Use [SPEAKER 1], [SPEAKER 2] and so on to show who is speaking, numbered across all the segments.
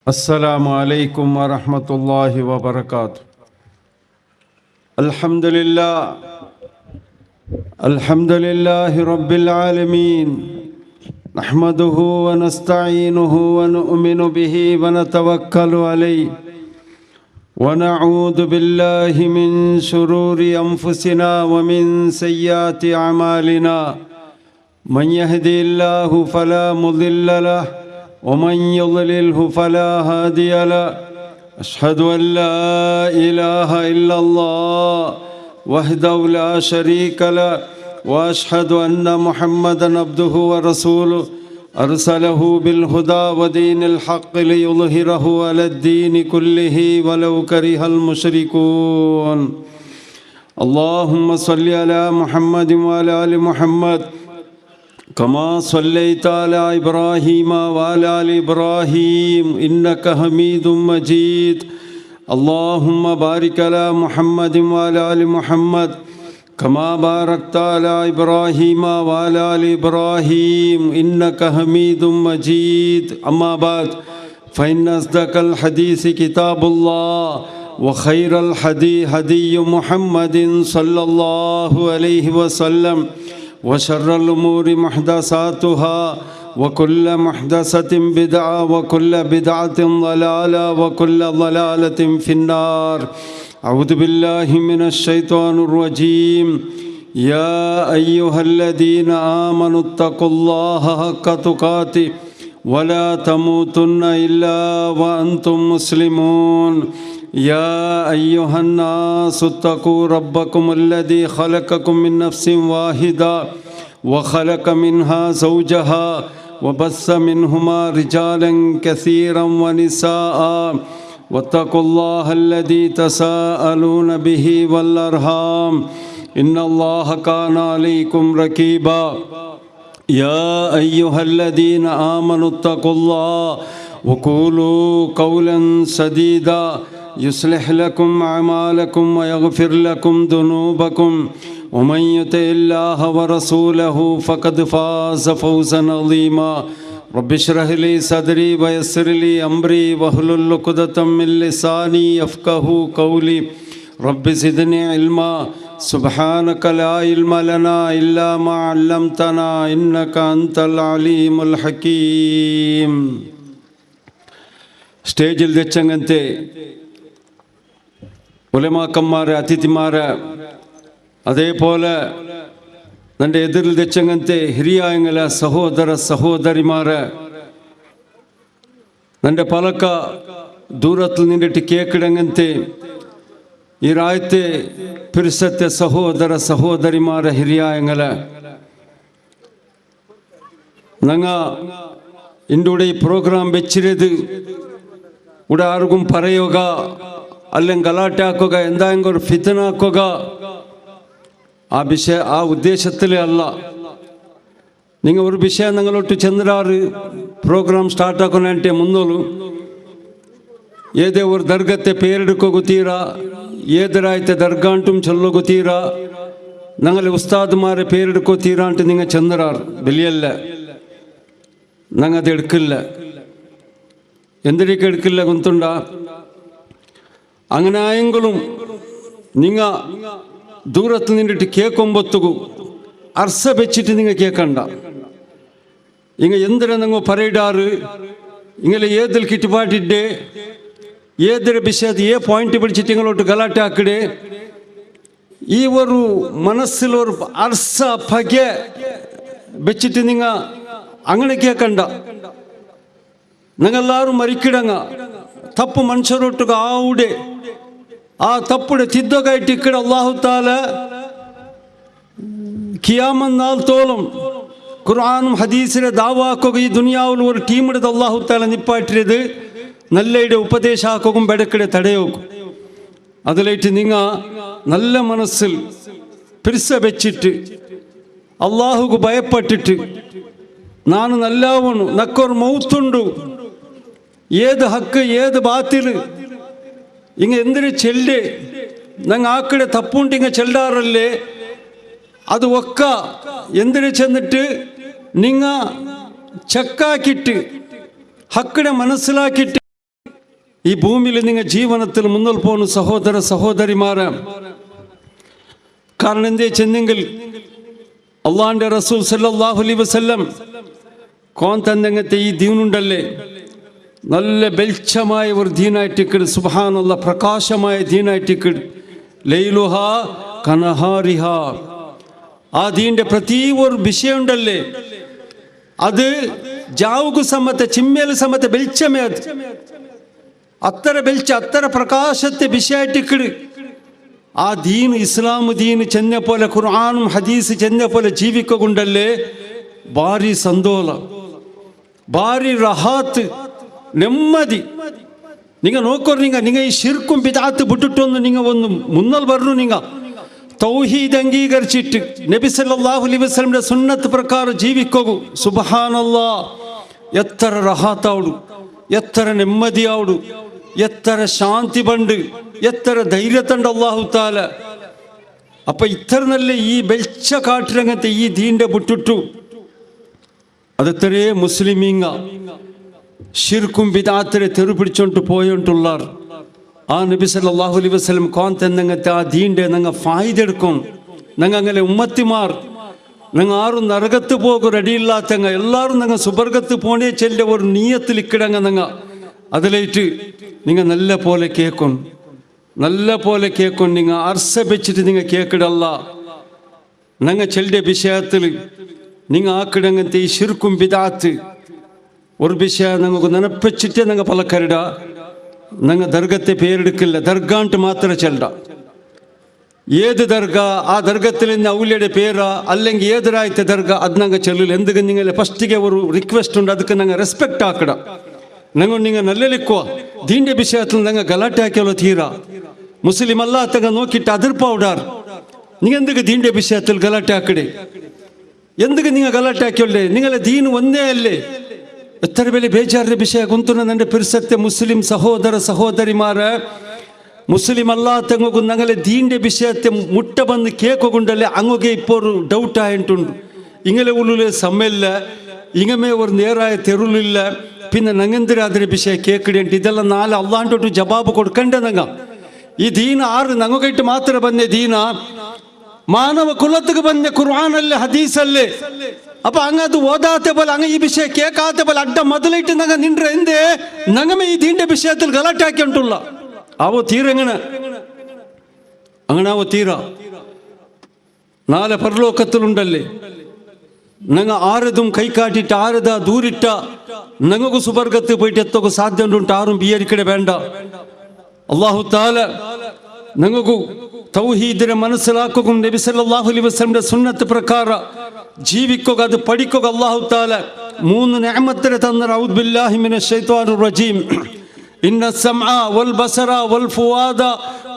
[SPEAKER 1] السلام عليكم ورحمة الله وبركاته. الحمد لله رب العالمين، نحمده ونستعينه ونؤمن به ونتوكل عليه، ونعوذ بالله من شرور أنفسنا ومن سيئات أعمالنا، من يهدي الله فلا مضل له ومن يضلله فلا هادي له. أشهد أن لا إله إلا الله وحده لا شريك له، وأشهد أن محمدا عبده ورسوله أرسله بالهدى ودين الحق ليظهره على الدين كله ولو كره المشركون. اللهم صل على محمد وعلى آل محمد كما صليت على إبراهيم وعلى آل إبراهيم إنك حميد مجيد. اللهم بارك على محمد وعلى آل محمد كما باركت على إبراهيم وعلى آل إبراهيم إنك حميد مجيد. أما بعد، فإن أصدق الحديث كتاب الله، وخير الهدي هدي محمد صلى الله عليه وسلم، وشر الأمور محدثاتها، وكل محدثة بدعة، وكل بدعة ضلالة، وكل ضلالة في النار. أعوذ بالله من الشيطان الرجيم. يا أيها الذين آمنوا اتقوا الله حق تقاته ولا تموتن إلا وأنتم مسلمون. يا أيها الناس اتقوا ربكم الذي خلقكم من نفس واحدة وخلق منها زوجها وبث منهما رجالا كثيرا ونساء، واتقوا الله الذي تساءلون به والأرحام إن الله كان عليكم رقيبا. يا أيها الذين آمنوا اتقوا الله وقولوا قولا سديدا يصلح لكم أعمالكم ويغفر لكم ذنوبكم، ومن يطع الله ورسوله فقد فاز فوزا عظيما. رب اشرح لي صدري ويسر لي أمري واحلل عقدة من لساني يفقهوا قولي. رب زدني علما. سبحانك لا علم لنا إلا ما علمتنا إنك أنت العليم الحكيم. സ്റ്റേജിൽ വെച്ചങ്ങനത്തെ ഉലമാക്കന്മാരെ, അതിഥിമാരെ, അതേപോലെ എൻ്റെ എതിരിൽ വെച്ചങ്ങനത്തെ ಹಿರಿಯങ്ങളെ, സഹോദര സഹോദരിമാരെ, എൻ്റെ പലക്ക ദൂരത്തിൽ നിന്നിട്ട് കേക്കിടങ്ങനത്തെ ഈ രാജ്യത്തെ പിരിസത്തെ സഹോദര സഹോദരിമാരെ, ಹಿರಿಯങ്ങളെ, ഞങ്ങ ഇൻ്റെ ഈ പ്രോഗ്രാം വെച്ചിരുത് ഇവിടെ ആർക്കും പറയുക, അല്ലെങ്കിൽ ഗലാട്ട ആക്കുക, എന്തെങ്കിലും ഒരു ഫിത്തന ആക്കുക, ആ ഉദ്ദേശത്തിലേ അല്ല. നിങ്ങൾ ഒരു വിഷയം നിങ്ങളോട്ട് ചെന്നിടാറ് പ്രോഗ്രാം സ്റ്റാർട്ടാക്കാനായിട്ട് മുന്നോളൂ. ഏതേ ഒരു ദർഗത്തെ പേരെടുക്കോ ಗೊತ್ತೀರಾ, ഏതൊരായത്തെ ദർഗ ಅಂಟುം ചൊല്ലോ ಗೊತ್ತೀರಾ, ഞങ്ങളെ ഉസ്താദ്മാരെ പേരെടുക്കോത്തീരാ ಅಂಟು നിങ്ങൾ ചെന്നിടാറ് വലിയല്ല. ഞങ്ങൾ അത് എടുക്കില്ല. എന്തിനൊക്കെ എടുക്കില്ല ಗೊತ್ತುಂಟ? അങ്ങനെ ആയെങ്കിലും നിങ്ങൾ ദൂരത്ത് നിന്നിട്ട് കേൾക്കുമ്പോഴത്തേക്കു അർസ വെച്ചിട്ട് നിങ്ങൾ കേൾക്കണ്ട. ഇങ്ങ എന്തിനാ നിങ്ങൾ പറയിടാറ്, ഇങ്ങനെ ഏതിൽ കിട്ടുപാട്ടിട്ട് ഏതൊരു വിഷയത്തിൽ പോയിന്റ് പിടിച്ചിട്ട് നിങ്ങളോട്ട് ഗലാട്ട ആക്കിടേ. ഈ ഒരു മനസ്സിലൊരു അർസ പക വെച്ചിട്ട് നിങ്ങൾ അങ്ങനെ കേൾക്കണ്ട. ഞങ്ങളെല്ലാവരും മരിക്കിടങ്ങ തപ്പ് മനുഷ്യരൊട്ടുക ആവുടെ ആ തപ്പുടെ തിദ്ദകായിട്ട് ഇക്കടെ അല്ലാഹു തആല ഖിയാമത്ത് നാൾ തോളം ഖുർആനും ഹദീസിലെ ദാവാക്കുക ഈ ദുനിയാവിൽ ഒരു ടീം എടുത്ത് അല്ലാഹു തആല നിപ്പാട്ടിയത് നല്ലയുടെ ഉപദേശാക്കും ബെടക്കടെ തടയോക്കും. അതിലേറ്റ് നിങ്ങ നല്ല മനസ്സിൽ പിരിസ വെച്ചിട്ട് അല്ലാഹുക്ക് ഭയപ്പെട്ടിട്ട് ನಾನು ನಲ್ಲವನು, ನಕ್ಕೋರು ಮೌತುಂಡು, ಏದು ಹಕ್ಕು ಏದು ಬಾತಿಲು ಹಿಂಗೆ ಎಂದ್ರೆ ಚೆಲ್ಲೆ ನಂಗೆ ಆ ಕಡೆ ತಪ್ಪುಂಟು ಹಿಂಗೆ ಚೆಲ್ಲಾರಲ್ಲೇ ಅದು ಒಕ್ಕ ಎಂದ್ರೆ ಚೆಂದಿಟ್ಟು ನಿಂಗ ಚಕ್ಕಾಕಿಟ್ಟು ಹಕ್ಕಡೆ ಮನಸ್ಸಿಲಾಕಿಟ್ಟು ഈ ഭൂമിയിൽ നിങ്ങൾ ജീവനത്തിൽ മുന്നിൽ പോകുന്ന സഹോദര സഹോദരിമാരെ. കാരണം എന്തേ ചെന്നെങ്കിൽ അള്ളാഹിൻ്റെ റസൂൽ സല്ലല്ലാഹു അലൈഹി വസല്ലം കോൻ തന്നങ്ങത്തെ ഈ ദീനുണ്ടല്ലേ, നല്ല വെളിച്ചമായ ഒരു ദീനായിട്ടിക്കട്, സുബ്ഹാനല്ലാഹ്, പ്രകാശമായ ദീനായിട്ടിക്കട്. ലൈലുഹ കനഹാരിഹ. ആ ദീൻ്റെ പ്രതി ഒരു വിഷയമുണ്ടല്ലേ, അത് ജാവുകു സമത്തെ ചിമ്മേല് സമത്തെ വെളിച്ചമേ. അത് അത്ര വെളിച്ച, അത്ര പ്രകാശത്തെ വിഷയമായിട്ടിക്കട്. ആ ദീൻ, ഇസ്ലാം ദീന് ചെന്ന പോലെ, ഖുർആനും ഹദീസ് ചെന്ന പോലെ ജീവിക്കൊണ്ടല്ലേ ഭാരി സന്തോല, ഭാരി റഹാത്ത്, ನೆಮ್ಮದಿ. നിങ്ങൾ നോക്കോ, നിങ്ങൾ ഈ ശിർക്കും ബിദ്അത്ത് വിട്ടിട്ടൊന്ന് നിങ്ങൾ ഒന്ന് മുന്നൽ വരണു. നിങ്ങൾ തൗഹീദ് അംഗീകരിച്ചിട്ട് നബി സല്ലല്ലാഹു അലൈഹി വസല്ലമയുടെ സുന്നത്ത് പ്രകാരം ജീവിക്കൂ. സുബ്ഹാനല്ലാഹ്, എത്ര റഹാത്താവുಡು, എത്ര ನೆಮ್ಮದಿയാവുಡು, എത്ര ശാന്തി പണ്ട്, എത്ര ധൈര്യത്തുണ്ട് അല്ലാഹു തആല. അപ്പൊ ഇത്ര നല്ല ഈ വെളിച്ച കാട്ടിരങ്ങത്തെ ഈ ദീന്റെ വിട്ടിട്ടു അതെത്രേ മുസ്ലിമീങ്ങ ശിർക്കും ബിദ്അത്തിനെ തെറുപിടിച്ചോണ്ട് പോയോണ്ടുള്ളാർ. ആ നബി സല്ലല്ലാഹു അലൈഹി വസല്ലം കോൻ തന്നങ്ങത്തെ ആ ദീന്റെ ഞങ്ങൾ ഫായിദ എടുക്കും. ഞങ്ങൾ അങ്ങനെ ഉമ്മത്തിമാർ, ഞങ്ങൾ ആരും നരകത്ത് പോകും റെഡിയില്ലാത്തങ്ങ, എല്ലാവരും ഞങ്ങൾ സുബർഗത്ത് പോണേ ചെല്ല ഒരു നീയത്തിൽ ഇക്കിടങ്ങ. ഞങ്ങൾ അതിലേറ്റ് നിങ്ങൾ നല്ല പോലെ കേൾക്കും, നല്ല പോലെ കേൾക്കും. നിങ്ങൾ അർസ വെച്ചിട്ട് നിങ്ങൾ കേൾക്കിടല്ല. ഞങ്ങൾ ചെല്ലിയ വിഷയത്തിൽ നിങ്ങൾ ആക്കിടങ്ങത്തെ ഈ ശിർക്കും ബിദ്അത്ത് ഒരു വിഷയം ഞങ്ങൾക്ക് നനപ്പിച്ചിട്ടേ ഞങ്ങൾ പലക്കരുട. ഞങ്ങൾ ദർഗത്തെ പേരെടുക്കില്ല, ദർഗാണ്ട് മാത്രമേ ചെല്ലട. ഏത് ദർഗ, ആ ദർഗത്തിൽ നിന്ന് ഔലിയുടെ പേരാ അല്ലെങ്കിൽ ഏതൊരായത്തെ ദർഗ, അത് ഞങ്ങൾ ചെല്ലില്ല. എന്തെങ്കിലും നിങ്ങൾ ഫസ്റ്റിಗೆ ഒരു റിക്വസ്റ്റ് ഉണ്ട്, ಅದಕ್ಕೆ ഞങ്ങൾ റെസ്പെക്റ്റ് ആക്കട. ഞങ്ങൾ നിങ്ങൾ നല്ലലിക്കുക. ദീന്റെ വിഷയത്തിൽ ഞങ്ങൾ ഗലാಟೆ ಹಾಕಿಯല്ലോ ತೀರಾ. മുസ്ലിം അല്ലാത്തങ്ങ നോക്കിയിട്ട് അതിർപ്പാവിടാർ. നിങ്ങൾ എന്തൊക്കെ ദീന്റെ വിഷയത്തിൽ ഗലാಟೆ ಹಾಕಡೆ, എന്തൊക്കെ നിങ്ങൾ ഗലാಟೆ ಹಾಕಿಯല്ലേ? നിങ്ങളെ ദീൻ ഒന്നേ അല്ലേ? എത്ര വലിയ ബേജാറിന്റെ വിഷയ കുന്തുന്ന എൻ്റെ പിർസത്തെ മുസ്ലിം സഹോദര സഹോദരിമാരെ. മുസ്ലിം അല്ലാത്തങ്ങൾക്കും ഞങ്ങളെ ദീന്റെ വിഷയത്തെ മുട്ട വന്ന് കേക്കൊണ്ടല്ലേ അങ്ങൊക്കെ ഇപ്പോൾ ഒരു ഡൗട്ട് ആയിട്ടുണ്ട്. ഇങ്ങനെ ഉള്ളിലെ സമയമില്ല, ഇങ്ങമേ ഒരു നേരായ തെരുളില്ല, പിന്നെ ഞങ്ങെന്തിര അതിന്റെ വിഷയ കേക്കിടേണ്ടി. ഇതെല്ലാം നാളെ അള്ളാണ്ടോട്ട് ജവാബ് കൊടുക്കണ്ടേ. ഞങ്ങൾ ഈ ദീന ആറ് ഞങ്ങൾക്കായിട്ട് മാത്രം ಬಂದೆ ദീന, മാനവ കുലത്തിക്ക് ಬಂದೆ ഖുർആനല്ലേ ഹദീസല്ലേ. അപ്പൊ അങ്ങത് ഓതാത്ത പോലെ, അങ്ങ് ഈ വിഷയം കേൾക്കാത്ത പോലെ അഡ്ഡ ಮೊದಲಿಟ್ಟು ഞങ്ങൾ നിன்ற എന്തേ ഞങ്ങമേ ഈ ദീന്റെ വിഷയത്തിൽ ഗലാಟೆ ಹಾಕಿട്ടുള്ള ആവോ തീരെങ്ങനെ അങ്ങനെ ആവോ തീര. നാളെ പരലോകത്തിലുണ്ടല്ലേ ഞങ്ങൾ ആരതും കൈ കാട്ടിട്ട് ആരത ദൂരിട്ട ഞങ്ങൾക്ക് സുബർഗത്ത് പോയിട്ട് എത്തൊക്കെ സാധ്യത ഉണ്ട്. ആരും ബിയരിക്കടെ വേണ്ട. അല്ലാഹു തആല ഞങ്ങൾക്ക് തൗഹീദിനെ മനസ്സിലാക്കുകയും നബി സല്ലല്ലാഹു അലൈഹി വസല്ലമയുടെ സുന്നത്ത് പ്രകാരം ജീവിക്കുക, അത് പഠിക്കുക. അല്ലാഹു തആല മൂന്ന് നിഅമത്തിനെ തന്ന. ഔദു ബില്ലാഹി മിനശ് ശൈത്വാനിർ റജീം. ഇന്ന സമഅ വൽ ബസറ വൽ ഫുആദ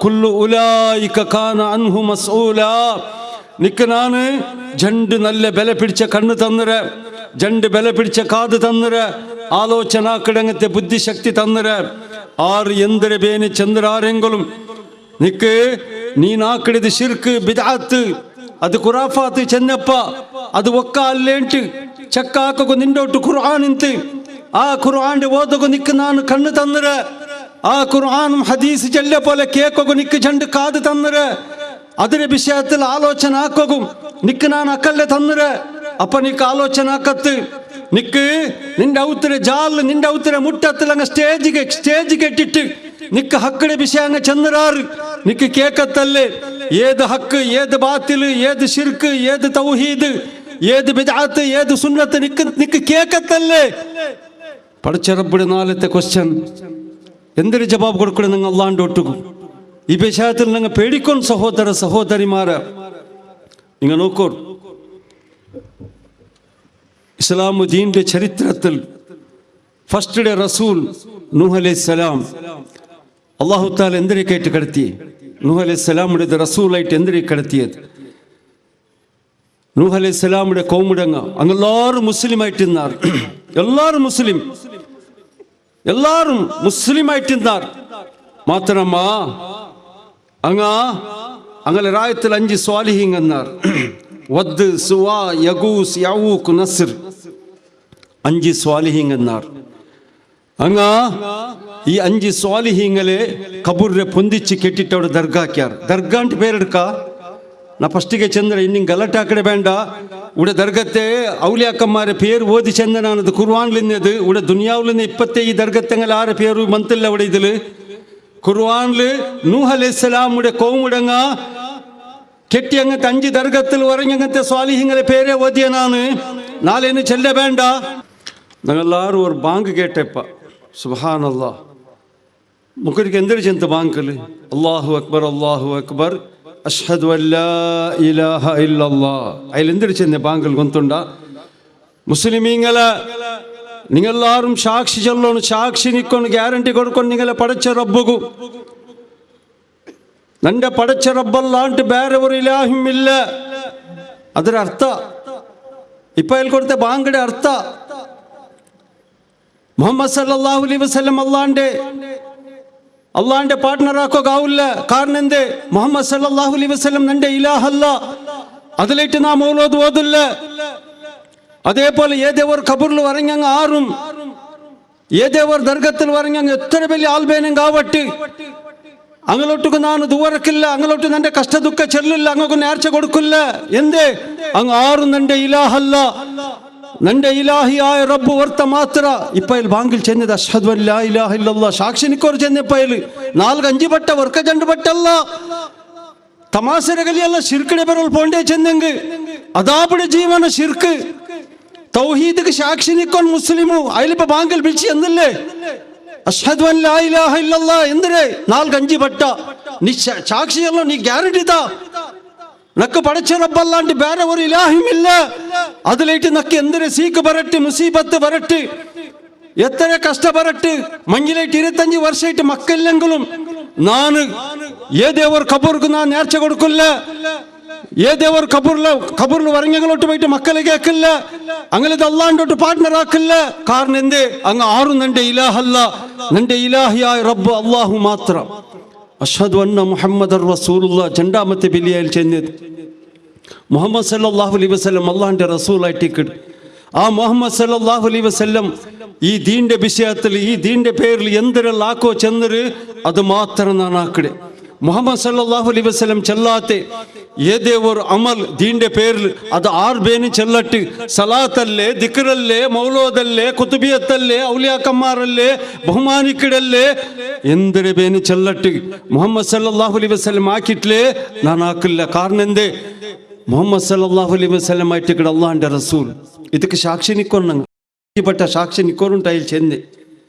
[SPEAKER 1] കുല്ലു ഉലൈക കാന അൻഹു മസ്ഊലാ. നിക്ക് നാണ് ജണ്ട് നല്ല ബല പിടിച്ച കണ്ണ് തന്നര, ജണ്ട് ബല പിടിച്ച കാത് തന്നര, ആലോചന കിടങ്ങത്തെ ബുദ്ധിശക്തി തന്നര. ആറ് എന്തിര ಬೇನೆ ಚಂದ್ರ ആരെങ്കിലും നിക്ക് നീ നാക്കിടിത് ഷിർക്ക് ബിദ്അത്ത് അത് ഖുറാഫാത്ത് ചെന്നപ്പ അത് ഒക്ക അല്ലേಂಟು ചക്കാക്കു നിന്നോട്ട് ഖുർആൻ ಇಂತ ആ ഖുർആന്റെ ഓതകു നിക്ക് ನಾನು കണ്ണ് തന്നര. ആ ഖുർആനും ഹദീസ് ചെല്ല പോലെ കേക്കു നിക്ക് ജണ്ട് കാത് തന്നര. അതിന്റെ വിഷയത്തിൽ ആലോചന ആക്കും നിക്ക് ನಾನು അക്കല്ലേ തന്നര. അപ്പൊ നിക്ക് ആലോചന ആക്കത്ത് നിക്ക് നിന്റെ ഔത്തര ജാല് നിന്റെ ഔത്തര മുട്ടത്തിൽ അങ്ങ് സ്റ്റേജിಗೆ ഇട്ടിട്ട് നിക്ക് ഹക്കടെ വിഷയം അങ്ങ് ചെന്നരാറ് നിക്ക് കേക്കത്തല്ലേ. ഏത് ഹക്ക്, ഏത് ബാത്തില്, ഏത് ഷിർക്ക്, ഏത് തൗഹീദ്, ഏത് ബിദ്അത്ത്, ഏത് സുന്നത്ത് നിക്ക് കേക്കത്തല്ലേ. പഠിച്ച റബ്ബിയുടെ നാലത്തെ ക്വസ്റ്റ്യൻ എന്തൊരു ജവാബ് കൊടുക്കണം നിങ്ങൾ അല്ലാണ്ട് ഒട്ടുക്കും. ഈ വിഷയത്തിൽ നിങ്ങൾ പേടിക്കും സഹോദര സഹോദരിമാരെ. നിങ്ങൾ നോക്കൂ, ഇസ്ലാം ദീന്റെ ചരിത്രത്തിൽ ഫസ്റ്റ് ഡേ റസൂൽ നൂഹ് അലൈഹിസ്സലാം അല്ലാഹു തആല എന്തിനേക്കായിട്ട് കടത്തി? നൂഹ് അലൈഹിസ്സലാമുടെ റസൂലായിട്ട് എന്തിനേ കടത്തിയത്? നൂഹ് അലൈഹിസ്സലാമുടെ കൗമുടങ്ങ അങ്ങെല്ലാവരും മുസ്ലിം ആയിട്ടിരുന്നാർ. എല്ലാവരും മുസ്ലിം ആയിട്ടിരുന്നാർ. മാത്രമ അങ്ങനെ രായത്തിൽ 5 സ്വാലിഹീങ് എന്നാർ. വദ്, സുവാ, യഗൂസ്, യഊഖ്, നസ്ർ 5 സ്വാലിഹീങ് എന്നാർ. ഈ 5 സ്വാലിഹീങ്ങളെ കബൂറിനെ പൊന്തിച്ച് കെട്ടിട്ട് അവിടെ ദർഗാക്കിയാറ്. ദർഗാണ്ട് പേരെടുക്ക ನಾ ಫಸ್ಟಿಗೆ ಚಂದ್ರ ಇನ್ನು ಗಲಾಟೆ ಆ ಕಡೆ ಬೇಡ ಉಡ ದರ್ಗತ್ತೆ ಔಲಿಯಾಕಮ್ಮಾರ പേര് ഓതി ചെന്നനാണത് ഖുർആനിലിന്നത് ഇവിടെ ദുനിയാവിൽ 27 ദർഗത്തങ്ങൾ ആരെ പേര് മന്തില്ല അവിടെ ഇതിൽ ഖുർആനിൽ നൂഹ് അലൈഹിസ്സലാമുടെ കൗമുടങ്ങ കെട്ടി അങ്ങനത്തെ 5 ദർഗത്തിൽ പറഞ്ഞങ്ങനത്തെ സ്വാലിഹിങ്ങളെ പേരെ ഓതിയനാണ് നാളെ ചെല്ല വേണ്ട ഞങ്ങളെല്ലാവരും ഒരു ബാങ്ക് കേട്ടപ്പ സുബ്ഹാനല്ലാഹ് മുഖരിക്ക് എന്തൊരു ചെന്ത ബാങ്കിൽ അല്ലാഹു അക്ബർ അഷ്ഹദു അല്ലാ ഇലാഹ ഇല്ലല്ലാഹ് അതിലെന്തൊരു ചെന്ന ബാങ്കിൽ ഗൊಂತುಂಡ മുസ്ലിമീങ്ങളെ നിങ്ങളെല്ലാവരും സാക്ഷി ചൊല്ലണം സാക്ഷി നിൽക്കണം ഗ്യാരണ്ടി കൊടുക്കണം നിങ്ങളെ പടച്ച റബ്ബുകു നന്റെ പടച്ച റബ്ബല്ലാണ്ട് ಬೇರೆ ഒരു ഇലാഹും ഇല്ല ಅದರ ಅರ್ಥ ഇപ്പ അതിൽ കൊടുത്ത ബാങ്കിന്റെ അർത്ഥ മുഹമ്മദ് സല്ലല്ലാഹു അലൈഹി വസല്ലം അള്ളാന്റെ പാർട്ട്ണർ ആക്കുക കാരണം എന്തേ മുഹമ്മദ് സല്ലല്ലാഹു അലൈഹി വസല്ലം നന്റെ ഇലാഹല്ല അതിലേറ്റ് നാം മൗലൂദ് ഓതില്ല അതേപോലെ ഏതേവർ ഖബറിൽ വരങ്ങങ്ങ് ആറും ഏതേവർ ദർഗത്തിൽ വരങ്ങങ്ങ് എത്ര വലിയ ആൽബേനും കാവട്ട് അങ്ങോട്ടേക്ക് നാൻ ദൂരക്കില്ല അങ്ങോട്ട് നന്റെ കഷ്ട ദുഃഖ ചെല്ലില്ല അങ്ങോട്ട് നേർച്ച കൊടുക്കില്ല എന്തേ അങ്ങ് ആറും നന്റെ ഇലാഹല്ല നന്റെ ഇലാഹിയായ റബ്ബ് ഓർത്ത മാത്ര ഇപ്പയിൽ ബാങ്കിൽ ചെന്നത് അഷ്ഹദു അല്ലാ ഇലാഹ ഇല്ലല്ലാഹ് സാക്ഷി നിക്കോർ ചെന്നപ്പയിൽ 4-5 ಬಟ್ಟ ವರ್ಕ ಜಂಡು ಬಟ್ಟಲ್ಲ ತಮಾಸೆರಗಲಿಯಲ್ಲ ಶಿರ್ಕಡೆ ಬರಲ್ ಪೋಂಡೆ ಚೆಂದಂಗೆ ಅದಾಪಡೆ ಜೀವನ ಶಿರ್ಕ್ ತೌಹೀದ್ಗೆ ಸಾಕ್ಷಿ ನಿಕ್ಕೊಂಡು ಮುಸ್ಲಿಮು ಅಯ್ಲಿಪ ಬಾಂಗಲ್ ಬಿಚ್ಚಿ ಅಂದಲ್ಲೇ ಅಷ್ಹದು ಅನ್ ಲಾ ಇಲಾಹ ಇಲ್ಲಲ್ಲಾಹ್ ಎಂದ್ರೆ 4-5 ಬಟ್ಟ ನೀ ಸಾಕ್ಷಿಯಲ್ಲ ನೀ ಗ್ಯಾರಂಟಿದ നക്ക് പടച്ച റബ്ബല്ലാണ്ട് വേറെ ഒരു ഇലാഹും ഇല്ല അതിലേറ്റ് നക്ക് എന്തൊരു സീക്ക് വരട്ട് മുസീബത്ത് വരട്ട് എത്ര കഷ്ട വരട്ട് മഞ്ഞിലേറ്റ് 25 വർഷമായിട്ട് മക്കളില്ലെങ്കിലും നാന് ഏതേവർ ഖബർക്ക് നാൻ നേർച്ച കൊടുക്കില്ല ഏതേവർ ഖബറിൽ വരങ്ങങ്ങളോട്ട് പോയിട്ട് മക്കളെ കേൾക്കില്ല അങ്ങനെ അല്ലാണ്ടോട്ട് പാർട്ട്ണർ ആക്കില്ല കാരണം എന്തേ അങ്ങ് ആറും നന്റെ ഇലാഹല്ല നന്റെ ഇലാഹിയായ റബ്ബ് അല്ലാഹു മാത്രം അഷ്ഹദു അന്ന മുഹമ്മദർ റസൂലുള്ളാഹ് രണ്ടാമത്തെ ബിലിയയിൽ ചെന്നത് മുഹമ്മദ് സല്ലല്ലാഹു അലൈഹി വസല്ലം അല്ലാഹുവിന്റെ റസൂലായിട്ട് ആ മുഹമ്മദ് സല്ലല്ലാഹു അലൈഹി വസല്ലം ഈ ദീന്റെ വിഷയത്തിൽ ഈ ദീന്റെ പേരിൽ എന്തെല്ലാം ആക്കോ ചെന്നര് അത് മാത്രം നാൻ ആക്കടെ മുഹമ്മദ് സല്ലല്ലാഹു അലൈഹി വസല്ലം ചെല്ലാത്തെ ഏതേ ഒരു അമൽ ദീന്റെ പേരിൽ അത് ആർബേനും ചെല്ലട്ട് സലാത്തല്ലേ ദിക്റല്ലേ മൗലൂദല്ലേ കുതുബിയത്തല്ലേ ഔലിയാക്കന്മാരല്ലേ ബഹുമാനിക്കിടല്ലേ എന്തൊരു പേന് ചെല്ലട്ട് മുഹമ്മദ് സല്ലല്ലാഹു അലൈഹി വസല്ലം ആക്കിയിട്ടില്ലേ ഞാൻ ആക്കില്ല കാരണം എന്തേ മുഹമ്മദ് സല്ലല്ലാഹു അലൈഹി വസല്ലം ആയിട്ട് അള്ളാഹിന്റെ റസൂൽ ಇದಕ್ಕೆ ಸಾಕ್ಷಿ ನಿಕ್ಕೊಂಡು ಪಟ್ಟ ಸಾಕ್ಷಿ ನಿಕ್ಕೋರುಂಟ ಇಲ್ಲಿ ಚೆಂದೆ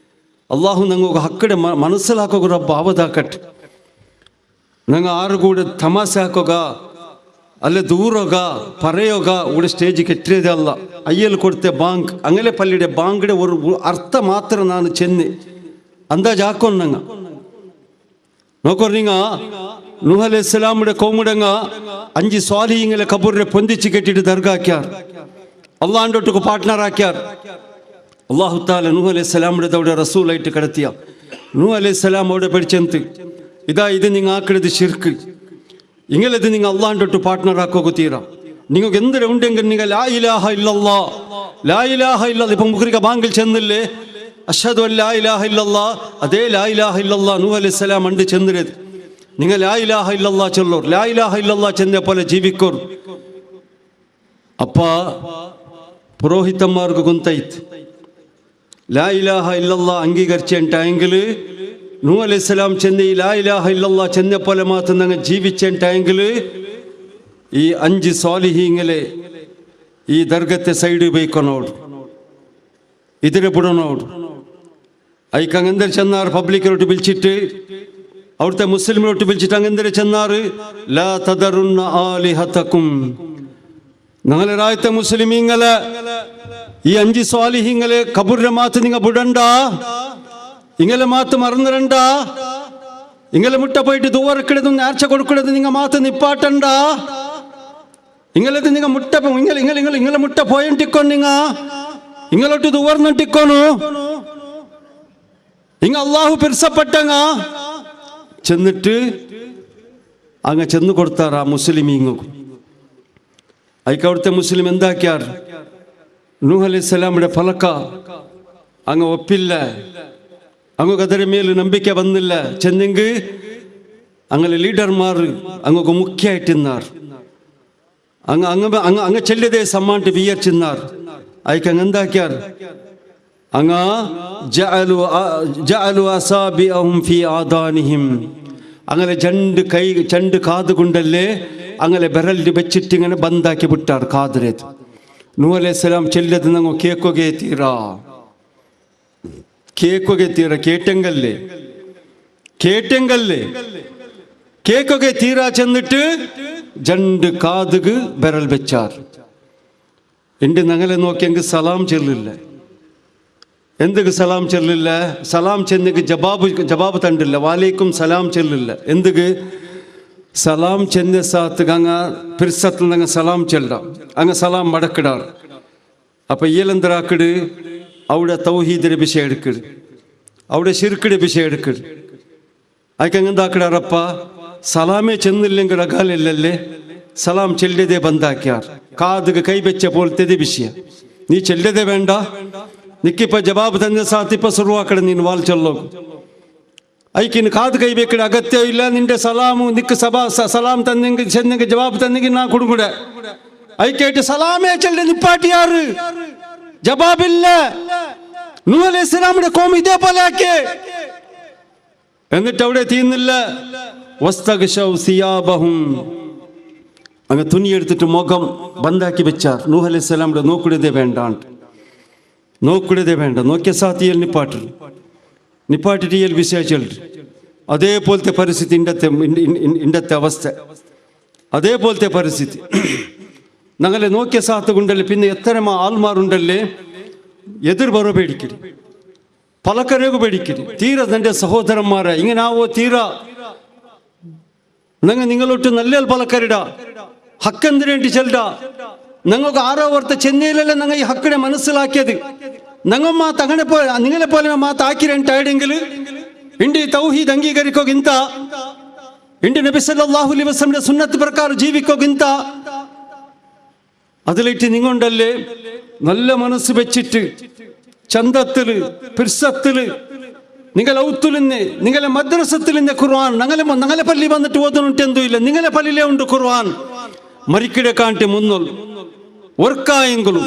[SPEAKER 1] ಅಲ್ಲಾಹು ನಂಗೆ ಹಕ್ಕಡೆ ಮನಸ್ಸಲ್ಲಿ ಹಾಕೋಗ ರಬ್ಬ ಆವದಾಕಟ್ ನಂಗೆ ಆರು ಕೂಡ ತಮಾಸೆ ಹಾಕೋಗ ಅಲ್ಲೇ ದೂರೋಗ ಪರೆಯೋಗ ഇവിടെ സ്റ്റേജ് കെട്ടിയതേ അല്ല അയ്യൽ കൊടുത്ത ബാങ്ക് അങ്ങനെ പള്ളിയുടെ ബാങ്കിടെ ഒരു അർത്ഥ മാത്രം നാണ് ചെന്ന് അന്താജ് ಹಾಕೊಂಡು ನಂಗೆ നോക്കോ നിങ്ങ നൂഹ് അലൈഹിസ്സലാമുടെ കൗമുടങ്ങ 5 സ്വാലിഹീങ്ങളെ കബറിനെ പൊന്തിച്ച് കെട്ടിയിട്ട് ദർഗാക്കിയാർ അള്ളാഹുണ്ടൊട്ടുക്ക് പാർട്ട്ണർ ആക്കിയാർ അള്ളാഹു താല നൂഹ് അലൈഹിസ്സലാമുടെ അവിടെ റസൂലായിട്ട് കടത്തിയ നൂഹ് അലൈഹിസ്സലാം അവിടെ പഠിച്ചെന്ത് ഇതാ ഇത് നിങ്ങൾ ആക്കിടത് ഷിർക്ക് ഇങ്ങനത് നിങ്ങൾ അള്ളാഹുണ്ടൊട്ട് പാർട്ട്ണർ ആക്കോകുത്തീരാ നിങ്ങൾക്ക് എന്തൊരു ഉണ്ടെങ്കിൽ നിങ്ങൾ ലാ ഇലാഹ ഇല്ലല്ലാഹ് ലാ ഇലാഹ ഇല്ലല്ലാഹ് ഇപ്പം മുഖ്രിക ബാങ്കിൽ ചെന്നില്ലേ അഷ്ഹദു അൻ ലാ ഇലാഹ ഇല്ലല്ലാഹ് അതേ ലാ ഇലാഹ ഇല്ലല്ലാഹ് നൂഹ് അലൈഹിസ്സലാം ഉണ്ട് ചെന്നിരത് നിങ്ങൾ ലാ ഇലാഹ ഇല്ലല്ലാഹ് ചൊല്ലോർ ലാ ഇലാഹ ഇല്ലല്ലാഹ് ചെന്ന പോലെ ജീവിക്കോർ അപ്പ പുരോഹിതന്മാർക്ക് ഗൊಂತೈತ್ ലാ ഇലാഹ ഇല്ലല്ലാഹ് അംഗീകരിച്ചെങ്കിൽ നൂഹ് അലൈഹിസ്സലാം ചെന്ന് ഈ ലാ ഇലാഹ ഇല്ലല്ലാഹ് ചെന്ന പോലെ മാത്രം ഞങ്ങൾ ജീവിച്ചെങ്കിൽ ഈ 5 സ്വാലിഹീങ്ങളെ ഈ ദർഗത്തെ സൈഡ് ബൈക്കൊന്നോട് ഇതിനെ ಬಿಡೋನೋಡು ಐಕ್ ಹಂಗಂದ್ರೆ ಚೆನ್ನಾರು ಪಬ್ಲಿಕ್ಕಿರೋട്ട് പിടിച്ചിട്ട് അവിടുത്തെ മുസ്ലിമിനോട്ട് പിടിച്ചിട്ട് അങ്ങെന്തരെ ചെന്നാറ് ലാ തദറുന്ന ആലിഹതകും ഞങ്ങളെ രാജ്യത്തെ മുസ്ലിമീങ്ങളെ ഈ 5 സ്വാലിഹീങ്ങളെ കബറിനെ മാത്ത് നിങ്ങൾ വിടണ്ട ഇങ്ങളെ മാത്ത് മറന്നിരണ്ട ഇങ്ങളെ മുട്ട പോയിട്ട് ദൂരക്കിടത് നേർച്ച കൊടുക്കണത് നിങ്ങൾ മാത്ത് നിപ്പാട്ടണ്ട ഇങ്ങളത് നിങ്ങൾ മുട്ട ഇങ്ങളെ മുട്ട പോയിട്ടിക്കോൺ നിങ്ങ ഇങ്ങളൊട്ട് ദൂർന്നിട്ടിക്കോണു ഇങ്ങ അള്ളാഹു പിരിസപ്പെട്ടങ്ങ ചെന്നിട്ട് അങ്ങ് ചെന്ന് കൊടുത്താർ ആ മുസ്ലിമീങ്ങും അയക്ക് അവിടുത്തെ മുസ്ലിം എന്താക്കിയാർ നൂഹ് അലൈഹിസ്സലാമിന്റെ ഫലക്ക അങ്ങ് ഒപ്പില്ല അങ്ങക്ക് ಅದರ ಮೇಲೆ ನಂಬಿಕೆ ಬಂದಿಲ್ಲ ಚೆಂದಿಂಗ್ അങ്ങനെ ലീഡർമാർ അങ്ങക്ക് മുഖ്യമായിട്ടിന്നാർ അങ്ങ് ചെല്ലതേ സമ്മാനിട്ട് വിയർച്ചിന്നാർ അയക്ക് അങ്ങ് എന്താക്കിയാർ അങ്ങ ജഅലു അസാബിഅഹും ഫീ ആദാനിഹിം അങ്ങനെ രണ്ട് കാത് കൊണ്ടല്ലേ അങ്ങനെ ബെറലിൽ വെച്ചിട്ട് ഇങ്ങനെ ബന്ധാക്കി വിട്ടാർ കാതിരേത് നൂഹ് അലൈഹിസ്സലാം ചെല്ലത് ഞങ്ങൾ കേക്കൊക്കെ തീര കേക്കൊക്കെ തീരാ ചെന്നിട്ട് രണ്ട് കാതുക് ബെറൽ വെച്ചാർ എൻ്റെ ഞങ്ങളെ നോക്കിയെങ്കിൽ സലാം ചെല്ലില്ല എന്തൊക്കെ സലാം ചെല്ലില്ല സലാം ചെന്നെങ്കിൽ ജവാബ് തണ്ടില്ല വാലേക്കും സലാം ചെല്ലില്ല എന്തൊക്കെ സലാം ചെന്ന സാത്ത് അങ്ങ് പിരിസത്തിൽ അങ്ങ് സലാം ചെല്ലാം അങ്ങ് സലാം മടക്കിടാർ അപ്പം ഈലന്തരാക്കിട് അവിടെ തൗഹീദിന്റെ വിഷയം എടുക്കട് അവിടെ ശിർക്കിടെ വിഷയം എടുക്കട് അയക്ക് അങ്ങ് എന്താക്കിടാറപ്പ സലാമേ ചെന്നില്ലെങ്കിൽ അകാലില്ലല്ലേ സലാം ചെല്ലതേ ബന്ധാക്കിയാർ കാതുക കൈവച്ച പോലത്തെ വിഷയം നീ ചെല്ലതേ വേണ്ട നിക്കിപ്പ ജവാബ് തന്നെ സാത്തിപ്പ സുറുവാക്കട നീನು ವಾಲ್ ಚೊಲ್ಲೋ ಐಕಿನ ಕಾದು ಕೈ ಬೇಕಡೆ ಅಗತ್ಯ ಇಲ್ಲ ನಿಂಡೆ ಸಲಾಮು ನಿಕ್ಕ ಸಲಾಮ್ ತಂದಂಗೆ ಚೆನ್ನಂಗೆ ಜವಾಬ್ ತಂದಂಗೆ ನಾ ಕುಡುಗುಡ ಐಕೇಟ್ ಸಲಾಮೇ ಚೆಲ್ಲೆ ನಿಪ್ಪಾಟಿ ಯಾರು ജവാബില്ല നൂഹ് അലൈഹിസ്സലാമിന്റെ കോം ഇതേപോലെ ആക്കി എന്നിട്ട് അവിടെ തീർന്നില്ല വസ്തഗ്ശൗ സിയാബഹും അങ്ങ് തുണി എടുത്തിട്ട് മുഖം ബന്ധാക്കി വെച്ചാർ നൂഹ് അലൈഹിസ്സലാമിന്റെ നോക്കിടതേ വേണ്ട നോക്കിയ സാത്തിയൽ നിപ്പാട്ടിട്ട് ഇയൽ വിശേഷ അതേപോലത്തെ പരിസ്ഥിതി ഇണ്ടത്തെ അവസ്ഥ അതേപോലത്തെ പരിസ്ഥിതി ഞങ്ങളെ നോക്കിയ സാത്ത് കൊണ്ടല്ലേ പിന്നെ എത്ര ആൾമാരുണ്ടല്ലേ എതിർ ബറോ പേടിക്കരി പലക്കരേക്ക് പേടിക്കരി തീര തൻ്റെ സഹോദരന്മാരെ ഇങ്ങനാവോ തീര നിങ്ങളൊട്ട് നല്ല പലക്കരിട ഹക്കെന്തിനേണ്ടി ചെല്ലട ഞങ്ങൾക്ക് 6 വർത്ത ചെന്നൈയിലല്ലേ ഞങ്ങൾ ഈ ഹക്കിനെ മനസ്സിലാക്കിയത് ഞങ്ങൾ മാത്ത് അങ്ങനെ നിങ്ങളെ പോലെ മാത്ത് ആക്കിരണ്ടായെങ്കിൽ ಇಂಡಿ ತೌಹೀದ್ ಅಂಗೀಕರಿಕೋಗಿಂತ ಇಂಡಿ ನಬಿ ಸല്ലല്ലാഹു അലൈഹി വസല്ലം സുന്നത്ത് പ്രകാരം ജീവിക്കോಗಿಂತ അതിലിട്ട് നിങ്ങണ്ടല്ലേ നല്ല മനസ്സ് വെച്ചിട്ട് ചന്തത്തില് പിർസത്തില് നിങ്ങളെ ഔത്തുലിന്ന് നിങ്ങളെ മദ്രസത്തിലിന്ന് ഖുർആൻ ഞങ്ങളെ പള്ളി വന്നിട്ട് ഓതുന്നുണ്ട് എന്തോ ഇല്ല നിങ്ങളെ പള്ളിയിലേ ഉണ്ട് ഖുർആൻ മരിക്കിടെ കാണ്ടി മുന്നോൽ ഓർക്കായെങ്കിലും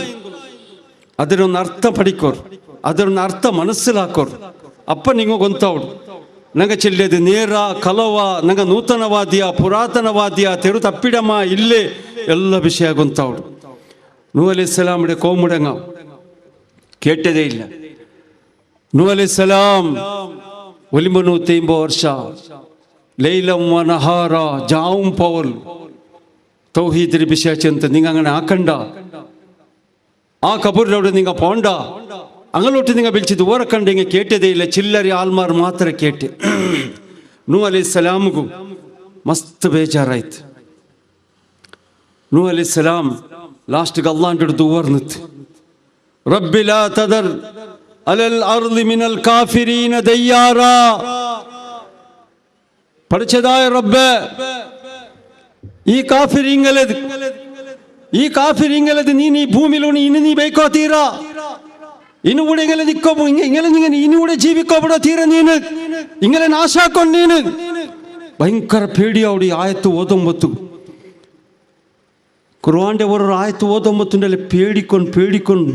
[SPEAKER 1] അതിനൊന്ന് അർത്ഥം പഠിക്കോർ അതിനൊന്ന് അർത്ഥം മനസ്സിലാക്കോർ ಅಪ್ಪ ನಿಂಗೆ ಗೊಂತವಡು ನಂಗೆ ಚೆಲ್ಲದು ನೇರ ಕಲವ ನಂಗೆ ನೂತನವಾದಿಯ ಪುರಾತನವಾದಿಯ ತೆರು ತಪ್ಪಿಡಮ್ಮ ಇಲ್ಲೇ ಎಲ್ಲ ವಿಷಯ ಗೊಂತವಡು ನೂಹ್ ಅಲೈಹಿಸ್ಸಲಾಮಿಡೆ ಕೋಮುಡಂಗ ಕೇಟದೇ ಇಲ್ಲ ನೂಹ್ ಅಲೈಹಿಸ್ಸಲಾಂ ಒಲಿಮನು 150 ವರ್ಷ ಲೈಲಂ ವ ನಹಾರ ಜಾവും ಪವಲ್ തൗഹീദിന്റെ വിഷയ ചെന്ത നിങ്ങൾ അങ്ങനെ ആക്കണ്ട ആ കബൂരിലവിടെ നിങ്ങൾ പോണ്ട അങ്ങോട്ട് നിങ്ങൾ വിളിച്ചത് ഓരക്കണ്ട് ഇങ്ങനെ കേട്ടതേ ഇല്ല ചില്ലറി ആൾമാർ മാത്രമേ കേട്ട് നൂഹ് അലൈഹിസ്സലാമുಗೂ മസ്ത് ಬೇಜಾರಾಯ್ತು നൂഹ് അലൈഹിസ്സലാം ലാസ്റ്റ് അല്ലാഹുവിന്റെ അടുത്ത് ഓർന്നിട്ട് റബ്ബി ലാ തദർ അലൽ അർളി മിനൽ കാഫിരീന ദയ്യാറാ പഠിച്ചതായ റബ്ബേ ഈ കാഫിരിങ്ങളത് നീ ഭൂമിയിലൂടെ ഇനി നീ ബൈക്കോത്തീരാ ഇന്നുകൂടെ ഇങ്ങനെ നിക്കോ ഇങ്ങനെ ഇന്നുകൂടെ ജീവിക്കോപ്പെടോ തീരെ നീന് ഇങ്ങനെ നാശാക്കൊണ്ട് നീന് ഭയങ്കര പേടിയാവുടി ആയത്ത് ഓതുമ്പത്തു ഖുർആന്റെ ഓരോ ആയത്ത് ഓതുമ്പത്തുണ്ടല്ലേ പേടിക്കൊണ്ട്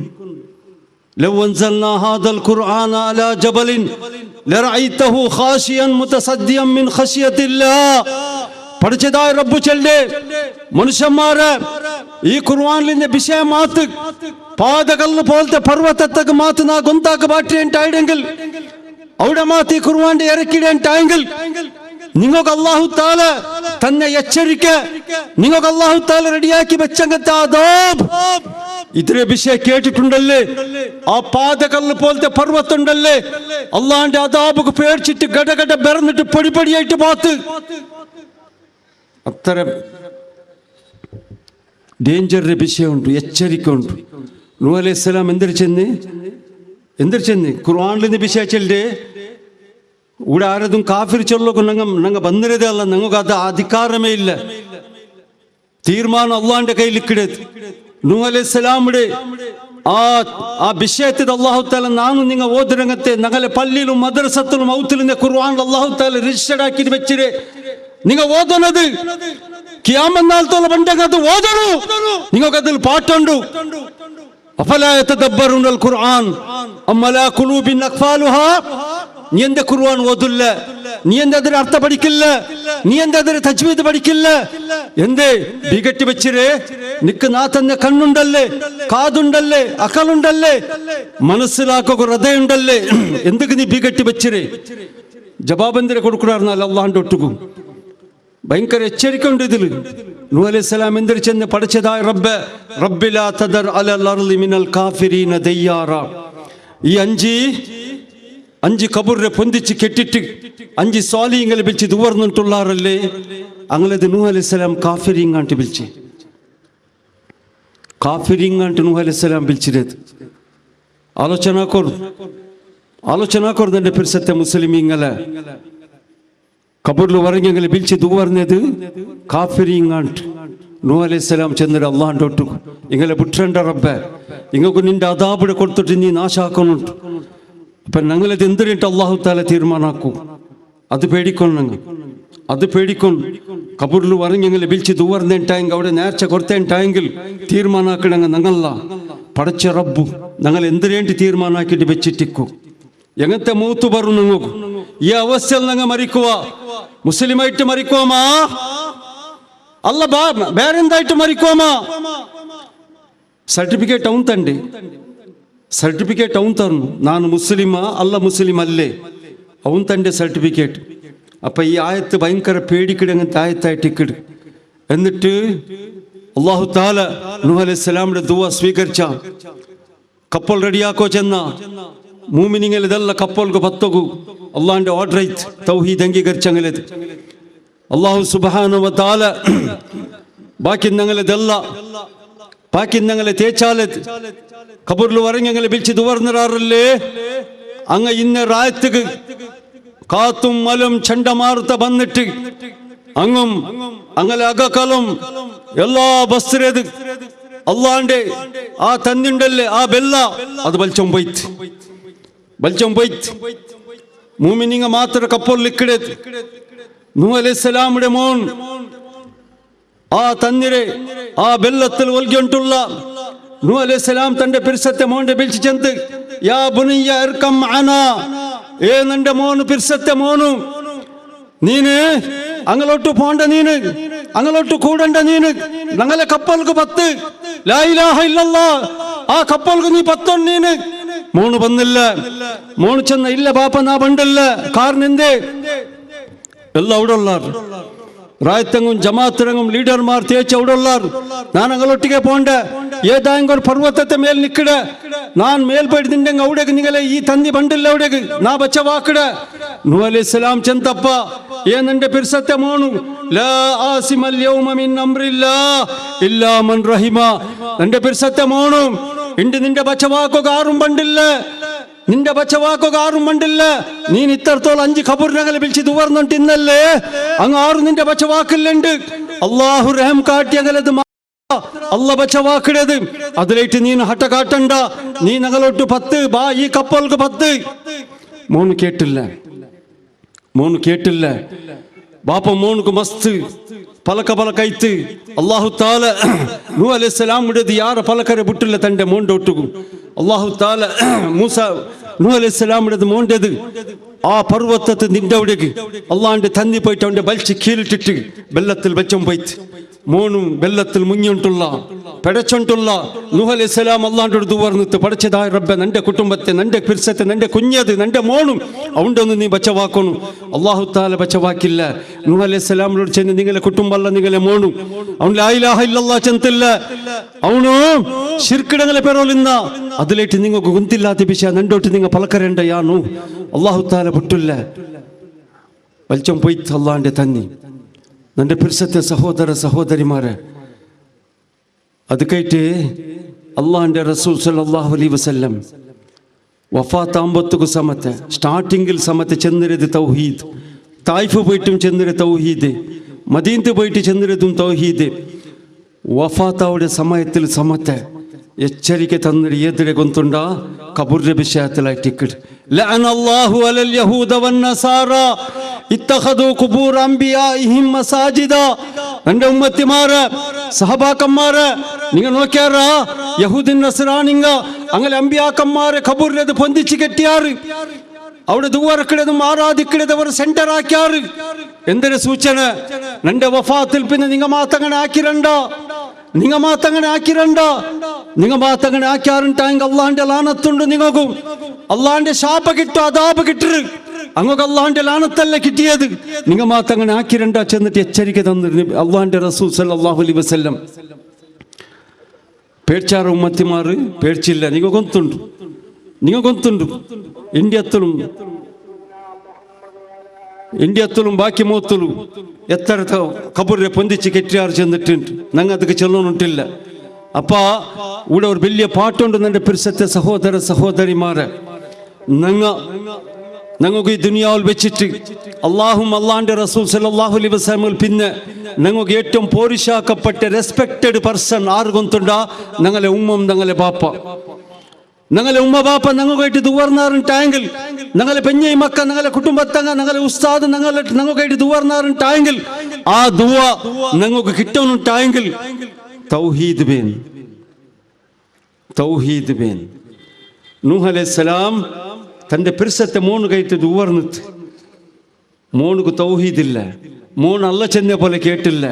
[SPEAKER 1] ലൗ അൻസൽനാ ഹാദൽ ഖുർആന അലാ ജബലിൻ ലറഅയ്തഹു ഖാശിയൻ മുതസദ്ദിയൻ മിൻ ഖശിയത്തില്ലാഹ് പഠിച്ചതായ റബ്ബ് ചൊല്ലേ മനുഷ്യന്മാരെ ഈ ഖുർആനിലെ വിഷയ മാത്ത് പാതകല്ല് പോലത്തെ പർവ്വതത്തൊക്കെ മാത്ത് നാ ഗൊന്താക്ക് ബാറ്റിയെങ്കിൽ അവിടെ മാത്ത് ഈ ഖുർആന്റെ ഇറക്കിടേണ്ടായെങ്കിൽ നിങ്ങൾക്ക് അല്ലാഹു തആല തന്നെ എച്ചരിക്ക നിങ്ങൾക്ക് അല്ലാഹു തആല റെഡിയാക്കി വെച്ചങ്ങത്തെ അദാബ് ഇത്ര വിഷയം കേട്ടിട്ടുണ്ടല്ലേ ആ പാതകല്ല് പോലത്തെ പർവ്വതമുണ്ടല്ലേ അല്ലാഹുവിന്റെ അദാബ് പേടിച്ചിട്ട് ഗടഗട ബെറന്നിട്ട് പൊടിപൊടിയായിട്ട് മാത്ത് അത്തരം ഡേഞ്ചറിന്റെ വിഷയമുണ്ട് എച്ചരിക്ക ഉണ്ട് നൂഹ് അലൈഹിസ്സലാം എന്തിർ ചെന്ന് ഖുർആനിലെ വിഷയച്ചല്ലേ ഇവിടെ ആരതും കാഫിർ ചൊല്ലൊക്കെ ഞങ്ങൾ ಬಂದಿರದೇ ಅಲ್ಲ ഞങ്ങൾക്ക് അത് അധികാരമേ ഇല്ല തീരുമാനം അള്ളാന്റെ കയ്യിൽ ഇക്കിടത് നൂഹ് അലൈഹിസ്സലാമിടെ ആ വിഷയത്തിൽ അല്ലാഹു തആല നാനും നിങ്ങൾ ഓതുരംഗത്തെ ഞങ്ങളെ പള്ളിയിലും മദ്രസത്തിലും ഔത്തിലും ഖുർആൻ അല്ലാഹു തആല രജിസ്റ്റർ ആക്കി വെച്ചിരെ നിങ്ങൾ ഓതുന്നത് ഖിയാമത്ത് നാളത്തോളം പണ്ടങ്ങത് ഓതണു നിങ്ങൾക്ക് അതിൽ പാട്ടുണ്ട് അഫലാ യതദബ്ബറുനൽ ഖുർആൻ അം അലാ ഖുലൂബിൻ അഖ്ഫാലുഹാ നീ എന്താ ഖുർആൻ ഓതില്ല നീ എന്താ അതിന്റെ അർത്ഥം പഠിക്കില്ല നീ എന്താ അതിന്റെ തജ്വീദ് പഠിക്കില്ല എന്തേ ബിഗട്ടി വെച്ചിരേ നിക്ക് നാ തന്നെ കണ്ണുണ്ടല്ലേ കാതുണ്ടല്ലേ അക്കലുണ്ടല്ലേ മനസ്സിലാക്കുക ഹൃദയുണ്ടല്ലേ എന്തൊക്കെ നീ ബിഗട്ടി വെച്ചിരേ ജവാബെന്തിരെ കൊടുക്കുറാർന്നല്ല അള്ളാഹിന്റെ ഒട്ടുക്കും ഭയങ്കര എച്ചരിക്ക ഉണ്ട് ഇതിൽ നൂഹ് അലൈഹിസ്സലാം എന്തിരി ചെന്ന് പഠിച്ചതായ റബ്ബി ലാ തദർ അലൽ അർളി മിനൽ കാഫിരീന ദയ്യാറ ഈ അഞ്ച് കബറിനെ പൊന്തിച്ച് കെട്ടിട്ട് 5 സ്വാലിഹ്യങ്ങളെ വിളിച്ച് ദുവർന്നിട്ടുള്ളാറല്ലേ അങ്ങനത് നൂഹ് അലൈഹിസ്സലാം കാഫിരീങ്ങാണ്ട് വിളിച്ച് നൂഹ് അലൈഹിസ്സലാം വിളിച്ചിരത് ആലോചന കൊറു പിർസത്തെ മുസ്ലിമീങ്ങളെ കബറിൽ പറഞ്ഞെങ്കിൽ വിളിച്ച് ദുവർന്നത് കാഫിരീങ്ങാണ്ട് നൂഹ് അലൈഹിസ്സലാം ചെന്നിട്ട് അള്ളാഹിന്റെ ഒട്ടു ഇങ്ങനെ വിട്ടേണ്ട റബ്ബെ ഇങ്ങക്ക് നിന്റെ അദാബിടെ കൊടുത്തിട്ട് നീ നാശാക്കുന്നുണ്ട് അപ്പൊ ഞങ്ങളത് എന്തിനിട്ട് അള്ളാഹു താല തീരുമാനാക്കും അത് പേടിക്കൊന്നു കബറിൽ പറഞ്ഞെങ്കിൽ വിളിച്ച് ദൂവർന്നിട്ടായെങ്കിൽ അവിടെ നേർച്ച കൊടുത്തേണ്ടായെങ്കിൽ തീരുമാനാക്കണമെങ്കിൽ ഞങ്ങളല്ല പടച്ച റബ്ബു ഞങ്ങൾ എന്തിനേണ്ടി തീരുമാനാക്കിയിട്ട് വെച്ചിട്ടിക്കും എങ്ങനത്തെ മൂത്ത് പറഞ്ഞു നിങ്ങൾക്ക് ഈ അവസ്ഥയിൽ ഞങ്ങൾ മരിക്കുക മുസ്ലിമായിട്ട് മരിക്കുവാമാ അല്ല വേറെന്തായിട്ട് മരിക്കുവാമാ സർട്ടിഫിക്കറ്റ് അവൻ തന്നു ನಾನು ಮುಸ್ಲಿಮ ಅಲ್ಲ ಮುಸ್ಲಿಮ್ ಅಲ್ಲೇ ಅವನ್ ತಂದೆ സർട്ടിഫിക്കറ്റ് അപ്പൊ ഈ ആയത്ത് ഭയങ്കര പേടിക്കിടങ്ങനത്തെ ആയത്തായിട്ടിക്കിട് എന്നിട്ട് അല്ലാഹു തആല നൂഹ് അലൈഹിസ്സലാമിന്റെ ദുആ സ്വീകരിച്ച കപ്പൽ റെഡിയാക്കോ ചെന്ന മൂമിനിങ്ങൾ ഇതെല്ല കപ്പൽക്ക് പത്തകു അള്ളാഹിന്റെ ഓർഡർ ಐತ್ തൗഹീദ് അംഗീകരിച്ചങ്ങലത് അല്ലാഹു സുബ്ഹാനഹു വ തആല ബാക്കി ഞങ്ങളെ തേച്ചാലത് കബറിൽ പറഞ്ഞെങ്കിൽ വിളിച്ച് ദുവർന്നിറാറല്ലേ അങ്ങ് ഇന്ന റായത്തുക്ക് കാത്തും മലും ചണ്ടമാർത്ത വന്നിട്ട് അങ്ങും അങ്ങനെ അകക്കലും എല്ലാ ബസ്രേത് അള്ളാന്റെ ആ തന്നിണ്ടല്ലേ ആ ബെല്ല അത് വലിച്ചം പോയിട്ട് മൂമിനിങ്ങ മാത്രം കപ്പലിൽ ഇക്കിടത് നൂഹ് അലൈഹിസ്സലാമിന്റെ മോൻ ആ തന്നിരെ ആ ബെല്ലത്തിൽ ഒൽകിയിട്ടുള്ള നൂഹ് അലൈഹിസ്സലാം തന്റെ പിർസത്തെ മോന്റെ വിളിച്ചു ചെന്ന് യാ ബുനിയ്യ ഇർകം മഅനാ നന്റെ മോന് പിർസത്തെ മോനു നീന് അങ്ങലോട്ട് പോണ്ട നീന് അങ്ങലോട്ട് കൂടണ്ട നീന് ഞങ്ങളെ കപ്പൽക്ക് 10 ലാ ഇലാഹ ഇല്ലല്ലാഹ് ആ കപ്പൽക്ക് നീ 10 നീന് മോണ് വന്നില്ല മോണ് ചെന്ന ഇല്ല ബാപ്പ നാ പണ്ടല്ല കാരണം എന്തേ എല്ലാം അവിടെ ഉള്ളാർ റായത്തങ്ങും ജമാഅത്തിറങ്ങും ലീഡർമാർ തേച്ച് അവിടെ ഉള്ളാർ ഞാൻ അങ്ങോട്ടേക്ക് പോണ്ട ഏതായെങ്കിൽ ഒരു പർവ്വതത്തെ മേൽ നിൽക്കട ഞാൻ മേൽ പോയിട്ട് നിന്റെ അവിടേക്ക് നിങ്ങളെ ഈ തന്തി പണ്ടില്ല അവിടേക്ക് നാ ബച്ച വാക്കട നൂഹ് അലൈഹിസ്സലാം ചെന്തപ്പ നിന്റെ പിർസത്തെ മോണു ലാ ആസിമൽ യൗമ മിൻ അംറില്ലാഹ് ഇല്ലാ മൻ റഹിമ നിന്റെ പിർസത്തെ മോണു ഇണ്ട് നിന്റെ ബച്ച വാക്കൊക്കെ ആരും പണ്ടില്ല നിന്റെ ബച്ചവാക്കൊക്കെ ആരും മണ്ടില്ല നീ ഇത്രത്തോളം 5 ഖബറിനകളെ വിളിച്ച് ദുവർന്നിട്ട് ഇന്നല്ലേ അങ്ങ് ആറും നിന്റെ ബച്ചവാക്കില്ലുണ്ട് അള്ളാഹു റഹം കാട്ടിയകലത് അല്ല ബച്ചവാക്കിടത് അതിലേറ്റ് നീ ഹട്ട കാട്ടണ്ട നീ ഞങ്ങളോട്ട് 10 ബാ ഈ കപ്പൽക്ക് 10 മോന് കേട്ടില്ല ബാപ്പ മോനുക്ക് മസ്ത് പലക്കൈത്ത് അല്ലാഹു തആല നൂഹ് അലൈഹിസ്സലാമിന്റെ യാറ പലക്കരെ ബുട്ടില്ല തന്റെ മോന്റെ ഒട്ടുകും അല്ലാഹു തആല മൂസ നൂഹ് അലൈഹിസ്സലാമിന്റെ മോന്റേത് ആ പർവ്വതത്തെ നിന്റെ അവിടേക്ക് അള്ളാഹിന്റെ തന്നി പോയിട്ട് അവന്റെ വലിച്ച് കീലിട്ടിട്ട് വെള്ളത്തിൽ വെച്ചം പോയിട്ട് മോനും വെള്ളത്തിൽ മുങ്ങിയിട്ടുള്ള പെടച്ചോണ്ടുള്ള നൂഹ് അലൈഹിസ്സലാം അള്ളാഹിന്റെ അടുത്ത് പറഞ്ഞിട്ട് പഠിച്ചതായ റബ്ബെ നിന്റെ കുടുംബത്തെ നിന്റെ പിർസത്തെ നിന്റെ കുഞ്ഞത് നിന്റെ മോനും അവണ്ടൊന്ന് നീ ബച്ചവാക്കുന്നു അല്ലാഹു തആല ബച്ചവാക്കില്ല നൂഹ് അലൈഹിസ്സലാമിനോട് ചെന്ന് നിങ്ങളെ കുടുംബമല്ല നിങ്ങളെ മോനും അവൻ ലാ ഇലാഹ ഇല്ലല്ലാഹ് ചെന്നില്ല അവನು ശിർക്കിടങ്ങളെ പെറോലിന്ന അതിലേറ്റ് നിങ്ങൾക്ക് ഗുന്തില്ലാത്ത വിഷയ നണ്ടോട്ട് നിങ്ങൾ പലക്കരേണ്ട യാನು അല്ലാഹു തആല വിട്ടില്ല വലിച്ചം പോയിട്ട് അള്ളാഹിന്റെ തന്നി നിന്റെ പിർസത്തെ സഹോദര സഹോദരിമാരെ അത് കേട്ട് അള്ളാഹിന്റെ റസൂൽ സല്ലല്ലാഹു അലൈഹി വസല്ലം വഫാത്താകുമ്പോഴത്തേക്ക് സമയത്ത് സ്റ്റാർട്ടിങ്ങിൽ സമയത്ത് ചെന്നിരുത് തൗഹീദ് തായിഫ് പോയിട്ടും ചെന്നിര തൗഹീദ് മദീനത്ത് പോയിട്ട് ചെന്നിരുതും തൗഹീദ് വഫാത്താവുടെ സമയത്തിൽ സമയത്ത് ಎಚ್ಚರಿಕೆ ತಂದ್ರೆ ಎದುರೆ ಗೊಂತುಂಡ ಕಬುರ್ರ ವಿಷಯത്തിലായിട്ടിക്കട് ലഅനല്ലാഹു അലൽ യഹൂദ വന്നസാറ ഇത്തഖദു ഖുബൂർ അംബിയാഇഹിം മസാജിദ. എൻ്റെ ഉമ്മത്തിമാരെ സഹബാക്കന്മാരെ നിങ്ങൾ നോക്കിയാറ യഹൂദിൻ നസ്രാനിങ്ങ അങ്ങനെ അമ്പിയാക്കന്മാരെ ഖബൂറിലത് പൊന്തിച്ച് കെട്ടിയാറ് അവിടെ ദുവാറക്കിടതും ആരാധിക്കിടതവർ സെന്റർ ആക്കിയാറ്. എന്തൊരു സൂചന, നിന്റെ വഫാത്തിൽ പിന്നെ നിങ്ങ മാത്തങ്ങനെ ആക്കിരണ്ട, നിങ്ങ മാത്തങ്ങനെ ആക്കിരണ്ട. നിങ്ങ മാത്തങ്ങനെ ആക്കിയാറുണ്ടായെങ്കിൽ അള്ളാന്റെ ലാനത്തുണ്ട്, നിങ്ങൾക്കും അള്ളാന്റെ ശാപ കിട്ടും, അതാപ് കിട്ടരു. അങ്ങക്ക് അള്ളാന്റെ ലാനത്തല്ല കിട്ടിയത്. നിങ്ങ മാത്തങ്ങനെ ആക്കിരണ്ട ചെന്നിട്ട് എച്ചരിക്ക തന്നിരുന്നു അള്ളാന്റെ റസൂൽ സല്ലല്ലാഹു അലൈഹി വസല്ലം. പേടിച്ചാറ് ഉമ്മത്തിമാർ പേടിച്ചില്ല. നിങ്ങ ഗൊന്തുണ്ട്, നിങ്ങ ഗൊന്തുണ്ട്. ഇന്ത്യത്തിലും ബാക്കി മൂത്തലും എത്ര കബൂരെ പൊന്തിച്ച് കെട്ടിയാറ് ചെന്നിട്ടുണ്ട്. ഞങ്ങൾ അതൊക്കെ ചെല്ലണുണ്ടില്ല. അപ്പ ഇവിടെ ഒരു വലിയ പാട്ടുണ്ട് എൻ്റെ പിരിസത്തെ സഹോദര സഹോദരിമാരെ. ഞങ്ങൾക്ക് ഈ ദുനിയാവിൽ വെച്ചിട്ട് അള്ളാഹും അള്ളാന്റെ റസൂൽ സല്ലല്ലാഹു അലൈഹി വസല്ലം പിന്നെ ഞങ്ങൾക്ക് ഏറ്റവും പോരിശാക്കപ്പെട്ട റെസ്പെക്റ്റഡ് പേഴ്സൺ ആറ് ഗൊന്തുണ്ടാ? ഞങ്ങളെ ഉമ്മം, ഞങ്ങളെ ബാപ്പ. ഞങ്ങളെ ഉമ്മ ബാപ്പ ഞങ്ങൾക്കായിട്ട് ദുവാർന്നാറുണ്ടായെങ്കിൽ, ഞങ്ങളെ പെഞ്ഞൈ മക്ക, ഞങ്ങളെ കുടുംബത്തങ്ങ, ഞങ്ങളെ ഉസ്താദ് ഞങ്ങൾക്കായിട്ട് ദുവാർന്നാറുണ്ടായെങ്കിൽ, ആ ദുവ ഞങ്ങൾക്ക് കിട്ടണുണ്ടായെങ്കിൽ തൗഹീദ് ബേൻ, തൗഹീദ് ബേൻ. നൂഹ് അലൈഹിസ്സലാം തൻ്റെ പിരിസത്തെ മോണ് കയറ്റി ദുവാർന്നിട്ട് മോനുക്ക് തൗഹീദില്ല. മോൻ അല്ല ചെന്ന പോലെ കേട്ടില്ല,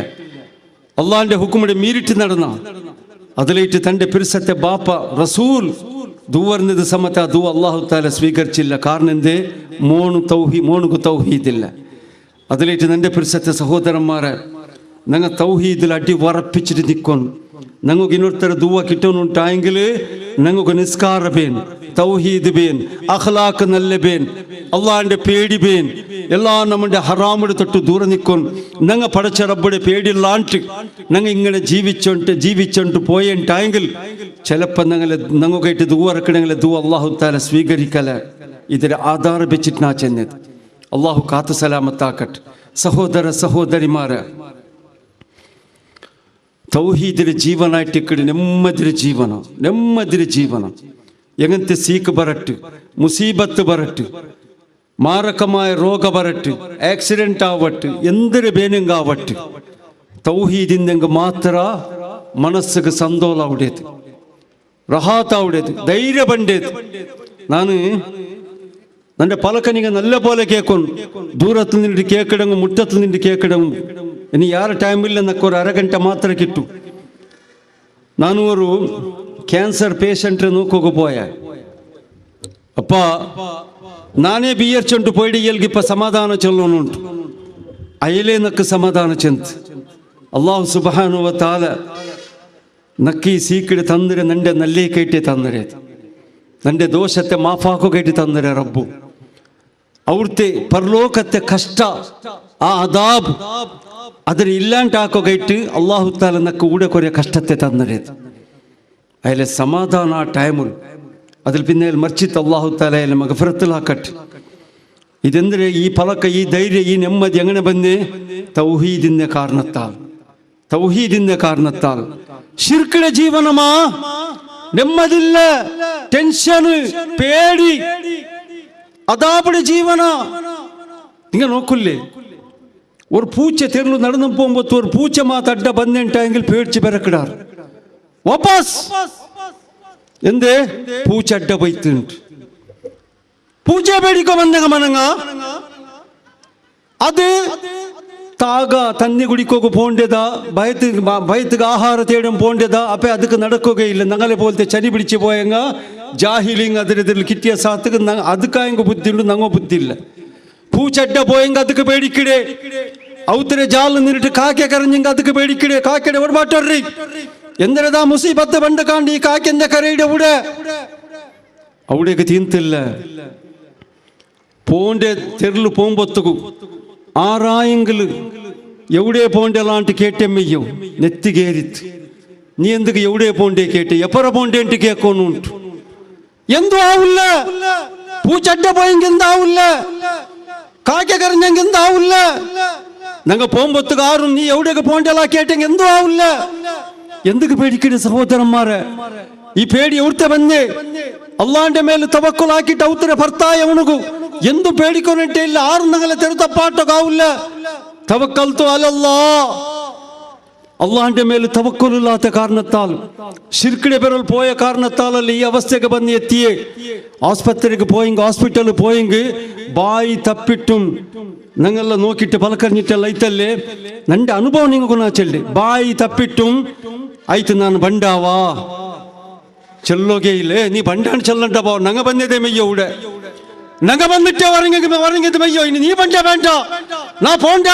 [SPEAKER 1] അള്ളാന്റെ ഹുക്കുമിടെ മീരിട്ട് നടന്ന അതിലേറ്റ് തൻ്റെ പിരിസത്തെ ബാപ്പ റസൂൽ ദുവർന്നത് സമയത്ത് ആ ദു അള്ളാഹു താല സ്വീകരിച്ചില്ല. കാരണം എന്തേ? മോനുക്ക് തൗഹീദില്ല. അതിലേറ്റ് എൻ്റെ പിരിസത്തെ സഹോദരന്മാരെ, ഞങ്ങൾ തൗഹീദിൽ അടി വറപ്പിച്ചിട്ട് നിൽക്കണം. ഞങ്ങൾക്ക് ഇന്നൊരുത്തര ദുവ കിട്ടണുണ്ടായെങ്കിൽ ഞങ്ങൾക്ക് നിസ്കാര ബേൻ, തൗഹീദ് ബേൻ, അഖ്ലാഖ് നല്ല ബേൻ, അള്ളാഹിന്റെ പേടി ബേൻ, എല്ലാ നമ്മുടെ ഹറാമിടെ തൊട്ട് ദൂരെ നിൽക്കണം. ഞങ്ങൾ പടച്ച റബ്ബുടെ പേടിയില്ലാണ്ട് ഞങ്ങൾ ഇങ്ങനെ ജീവിച്ചോണ്ട് പോയിട്ടായെങ്കിൽ ചിലപ്പോൾ ഞങ്ങൾക്കായിട്ട് ദുവറക്കണമെങ്കിൽ ദുവ അള്ളാഹു താല സ്വീകരിക്കല. ഇതിന് ആധാരം വെച്ചിട്ട് നാ ചെന്നത്. അള്ളാഹു കാത്തു സലാമത്താക്കട്ടെ. സഹോദര സഹോദരിമാരെ, തൗഹീദിന്റെ ജീവനായിട്ട് ഇക്കടി ನೆಮ್ಮದಿರ ಜೀವನ. എങ്ങനത്തെ സീക്ക് ബറട്ട്, മുസീബത്ത് ബറട്ട്, മാരകമായ രോഗ ബറട്ട്, ആക്സിഡന്റ് ആവട്ട്, എന്തൊരു ಬೇನೆಂಗಾವಟ್ಟು ತೌಹೀದಿಂದಂಗ ಮಾತ್ರ ಮನಸ್ಸಿಗೆ ಸಂತೋಷ ಆವಡೇದು, ರಹಾತ್ ಆವಡೇದು, ಧೈರ್ಯ ಬಂಡೇದು. ನಾನು ನನ್ನ പലക്കനിങ്ങ നല്ല പോലെ കേൾക്കുന്നു. ദൂരത്തിൽ നിന്നിട്ട് കേൾക്കിടങ്ങും, മുറ്റത്തിൽ നിന്നിട്ട് കേൾക്കിടങ്ങും. ഇനി യാറ് ടൈമില്ല എന്നൊക്കെ ഒരു അരഗಂಟೆ മാത്രമേ കിട്ടൂ. ನಾನು ഒരു ಕ್ಯಾನ್ಸರ್ പേഷ്യന്റ് നോക്കുക പോയ അപ്പ നാനേ ബിയർച്ചൊണ്ട് പോയിട്ട് ഇയാൾക്ക് ഇപ്പൊ സമാധാനം ചൊല്ലുന്നുണ്ട്. അയലേ നക്ക് സമാധാനം ചെന്ത് അള്ളാഹു സുബ്ഹാനഹു വ തആല നക്കി സീക്കിട് തന്നിരെ, നന്റെ നല്ലേ കയറ്റി തന്നിരെ, നന്റെ ദോഷത്തെ മാഫാക്കു കയറ്റി തന്നിരെ റബ്ബു. അവിടുത്തെ പരലോകത്തെ കഷ്ട, ആ അദാബ് അതിന് ഇല്ലാണ്ടാക്കുകയായിട്ട് അള്ളാഹു താല നക്ക് കൂടെ കുറേ കഷ്ടത്തെ തന്നിരത്. അതിലെ സമാധാന ആ ടൈമിൽ അതിൽ പിന്നെ മർച്ചിത്ത് അള്ളാഹു താല അതിലെ മഗ്ഫിറത്തിലാക്കട്ടെ. ഇതെന്തിന് ഈ പലക്ക, ഈ ധൈര്യം, ഈ നെമ്മതി എങ്ങനെ വന്നേ? തൗഹീദിന്റെ കാരണത്താൽ. ശിർക്കിന്റെ ജീവനമാ, നെമ്മതില്ല, ടെൻഷന്, പേടി, അതാപടി ജീവന. നിങ്ങൾ നോക്കില്ലേ, ഒരു പൂച്ച തെരുവ് നടന്നു പോകുമ്പോൾ ഒരു പൂച്ച മാത്തഡ്ഡ ബന്നിട്ടായെങ്കിൽ പേടിച്ച് പിറക്കിടാർ വാപ്പസ്. എന്തേ? പൂച്ച അഡ്ഡ പോയിട്ടുണ്ട്. പൂച്ച പേടിക്കോ വന്നങ്ങ മനങ്ങ അത് താക തന്നി കുടിക്കൊക്കെ പോണ്ടേതാ, ഭയത്തുക്ക് ആഹാര തേടും പോണ്ടേതാ. അപ്പൊ അതൊക്കെ നടക്കുകയില്ല. ഞങ്ങളെ പോലത്തെ ചനി പിടിച്ച് പോയങ്ങ ജാഹിലിങ് അതിൽ കിട്ടിയ സാത്തുക്ക് അതുക്കായെങ്കിൽ ബുദ്ധിയുണ്ട്, ഞങ്ങ ബുദ്ധിയില്ല. പൂച്ചഡ്ഡ പോയെങ്കിൽ ಅದಕ್ಕೆ ಬೇಡಿಕಿಡೆ, ಅವತರೆ ಜಾಲ ನಿರಿಟ್ಟು ಕಾಕೆ ಕರಂಜಿಂಗ ಅದಕ್ಕೆ ಬೇಡಿಕಿಡೆ. ಕಾಕೆಡೆ ಒಡಬಾಟರ್ರಿ ಎಂದರದಾ ಮುಸೀಬತ್ತು ಬಂಡ ಕಾಂಡಿ ಕಾಕೆಂದ ಕರೆಯಿಡೆ ಉಡೆ ಅವಡೆಗೆ ತಿಂತಿಲ್ಲ. పోండే తెరలు పోంబొత్తుకు ఆరాయంగులు ఎవడే పోండేలాంటి కేటెమ్మయ్యం నెత్తిగేరిత్. നീ എന്തൊക്കെ എവിടെ പോണ്ടേ കേട്ട് എപ്പറ പോണ്ടേಂಟಿ കേൾക്കുന്നു എന്തു ആവില്ല. പൂച്ചഡ്ഡ പോയെങ്കിൽ എന്താവില്ല, കാക്കെ കരഞ്ഞെങ്കിൽ എന്താവില്ല. ഞങ്ങൾ പോകുമ്പൊത്തുക ആറും നീ എവിടെയൊക്കെ പോണ്ടേലാ കേട്ടെങ്കിൽ എന്തോ ആവില്ല. എന്തൊക്കെ പേടിക്കണേ സഹോദരന്മാരെ? ಈ ಪೇಡಿ ಉಡ್ತೆ ಬಂದೆ ಅಲ್ಲಾಂಡೆ ಮೇಲೆ ತವಕ್ಕುಲಾಕಿಟ್ಟು ಅವತರ ಭರ್ತಾಯ ಉಣಗು ಎಂದು പേടിക്കൊന്നിട്ടേ ഇല്ല ആരും ഞങ്ങളെ തെരുത്തപ്പാട്ടോ കാവില്ല തവക്കൽത്തു അലല്ലാ അള്ളാന്റെ മേൽ തവക്കുലില്ലാത്ത കാരണത്താൽ ശിർക്കിടെ പേരിൽ പോയ കാരണത്താലല്ല ഈ അവസ്ഥയ്ക്ക് വന്ന് എത്തിയേ ആസ്പത്രിക്ക് പോയെങ്കിൽ ഹോസ്പിറ്റലിൽ പോയെങ്കിൽ ബായി തപ്പിട്ടും ഞങ്ങളെ നോക്കിയിട്ട് പലക്കറിഞ്ഞിട്ടല്ല ಐತಲ್ಲೇ ನನ್ನ ಅನುಭವ ನಿಂಗೂ ನಾ ಚೆಲ್ಲಿ ಬಾಯಿ ತಪ್ಪಿಟ್ಟುಂ ಆಯ್ತು ನಾನು ಬಂಡಾವಾ ಚೆಲ್ಲೋಗೆ ಇಲ್ಲೇ ನೀ ಬಂಡಾಣ ಚೆಲ್ಲಂಟ ಬಾ ನಂಗ ಬಂದಿದೆ ಮೆಯ್ಯೋ ಉಡೆ ನಂಗ ಬಂದಿಟ್ಟೆ ವರಂಗಿದ ಮೆಯ್ಯೋ ಇನ್ನು ನೀ ಬಂಡ ಬೇಡ ನಾ ಪೋಂಡ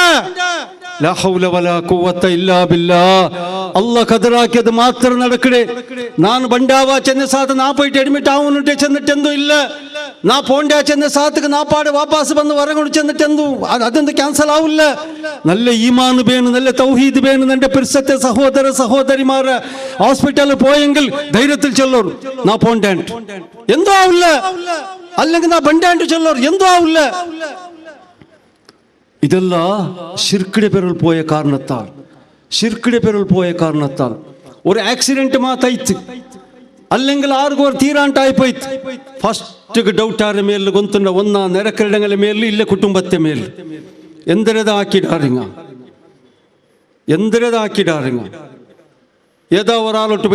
[SPEAKER 1] ലാ ഹൗല വലാ ഖുവത ഇല്ലാ ബില്ലാഹ് അല്ലാഹ് കദറാക്കിയത് മാത്രം നടക്കടേ ഞാൻ ബണ്ടാവാ ചെന്ന സാത്ത് നാ പോയിട്ട് അഡ്മിറ്റ് ആവുന്നുണ്ട് ചെന്നിട്ടെന്തോ ഇല്ല നാ പോണ്ട ചെന്ന സാത്തുക്ക് നാ പാടെ വാപ്പാസ് വന്ന് വരങ്ങോട് ചെന്നിട്ടെന്തോ അതെന്ത് ക്യാൻസൽ ആവില്ല നല്ല ഈമാൻ വേണം നല്ല തൗഹീദ് വേണം എൻ്റെ പിർസത്തെ സഹോദര സഹോദരിമാരെ ഹോസ്പിറ്റലിൽ പോയെങ്കിൽ ധൈര്യത്തിൽ ചെല്ലോರು നാ പോണ്ട എന്തോ ആവില്ല അല്ലെങ്കിൽ നാ ബണ്ടാണ്ട് ചെല്ലോರು എന്തോ ആവില്ല ಇದೆಲ್ಲ ಶಿರ್ಕಿಡೆ ಪೆರಲ್ ಪೋಯ ಕಾರಣತ್ತಾൽ ഒരു ആക്സിഡന്റ് മാതായിത്ത് അല്ലെങ്കിൽ ആർക്കും ഒരു തീരാണ്ടായിപ്പോയിത്ത് ഫസ്റ്റ് ഡൗട്ട് ആരുടെ മേലിൽ ഗൊന്തുണ്ട ഒന്നാ നിരക്കരടങ്ങളെ മേലിൽ ഇല്ല കുടുംബത്തെ മേലിൽ എന്തിരതാക്കിടാറിങ്ങ ഏതാ ഒരാളോട്ട്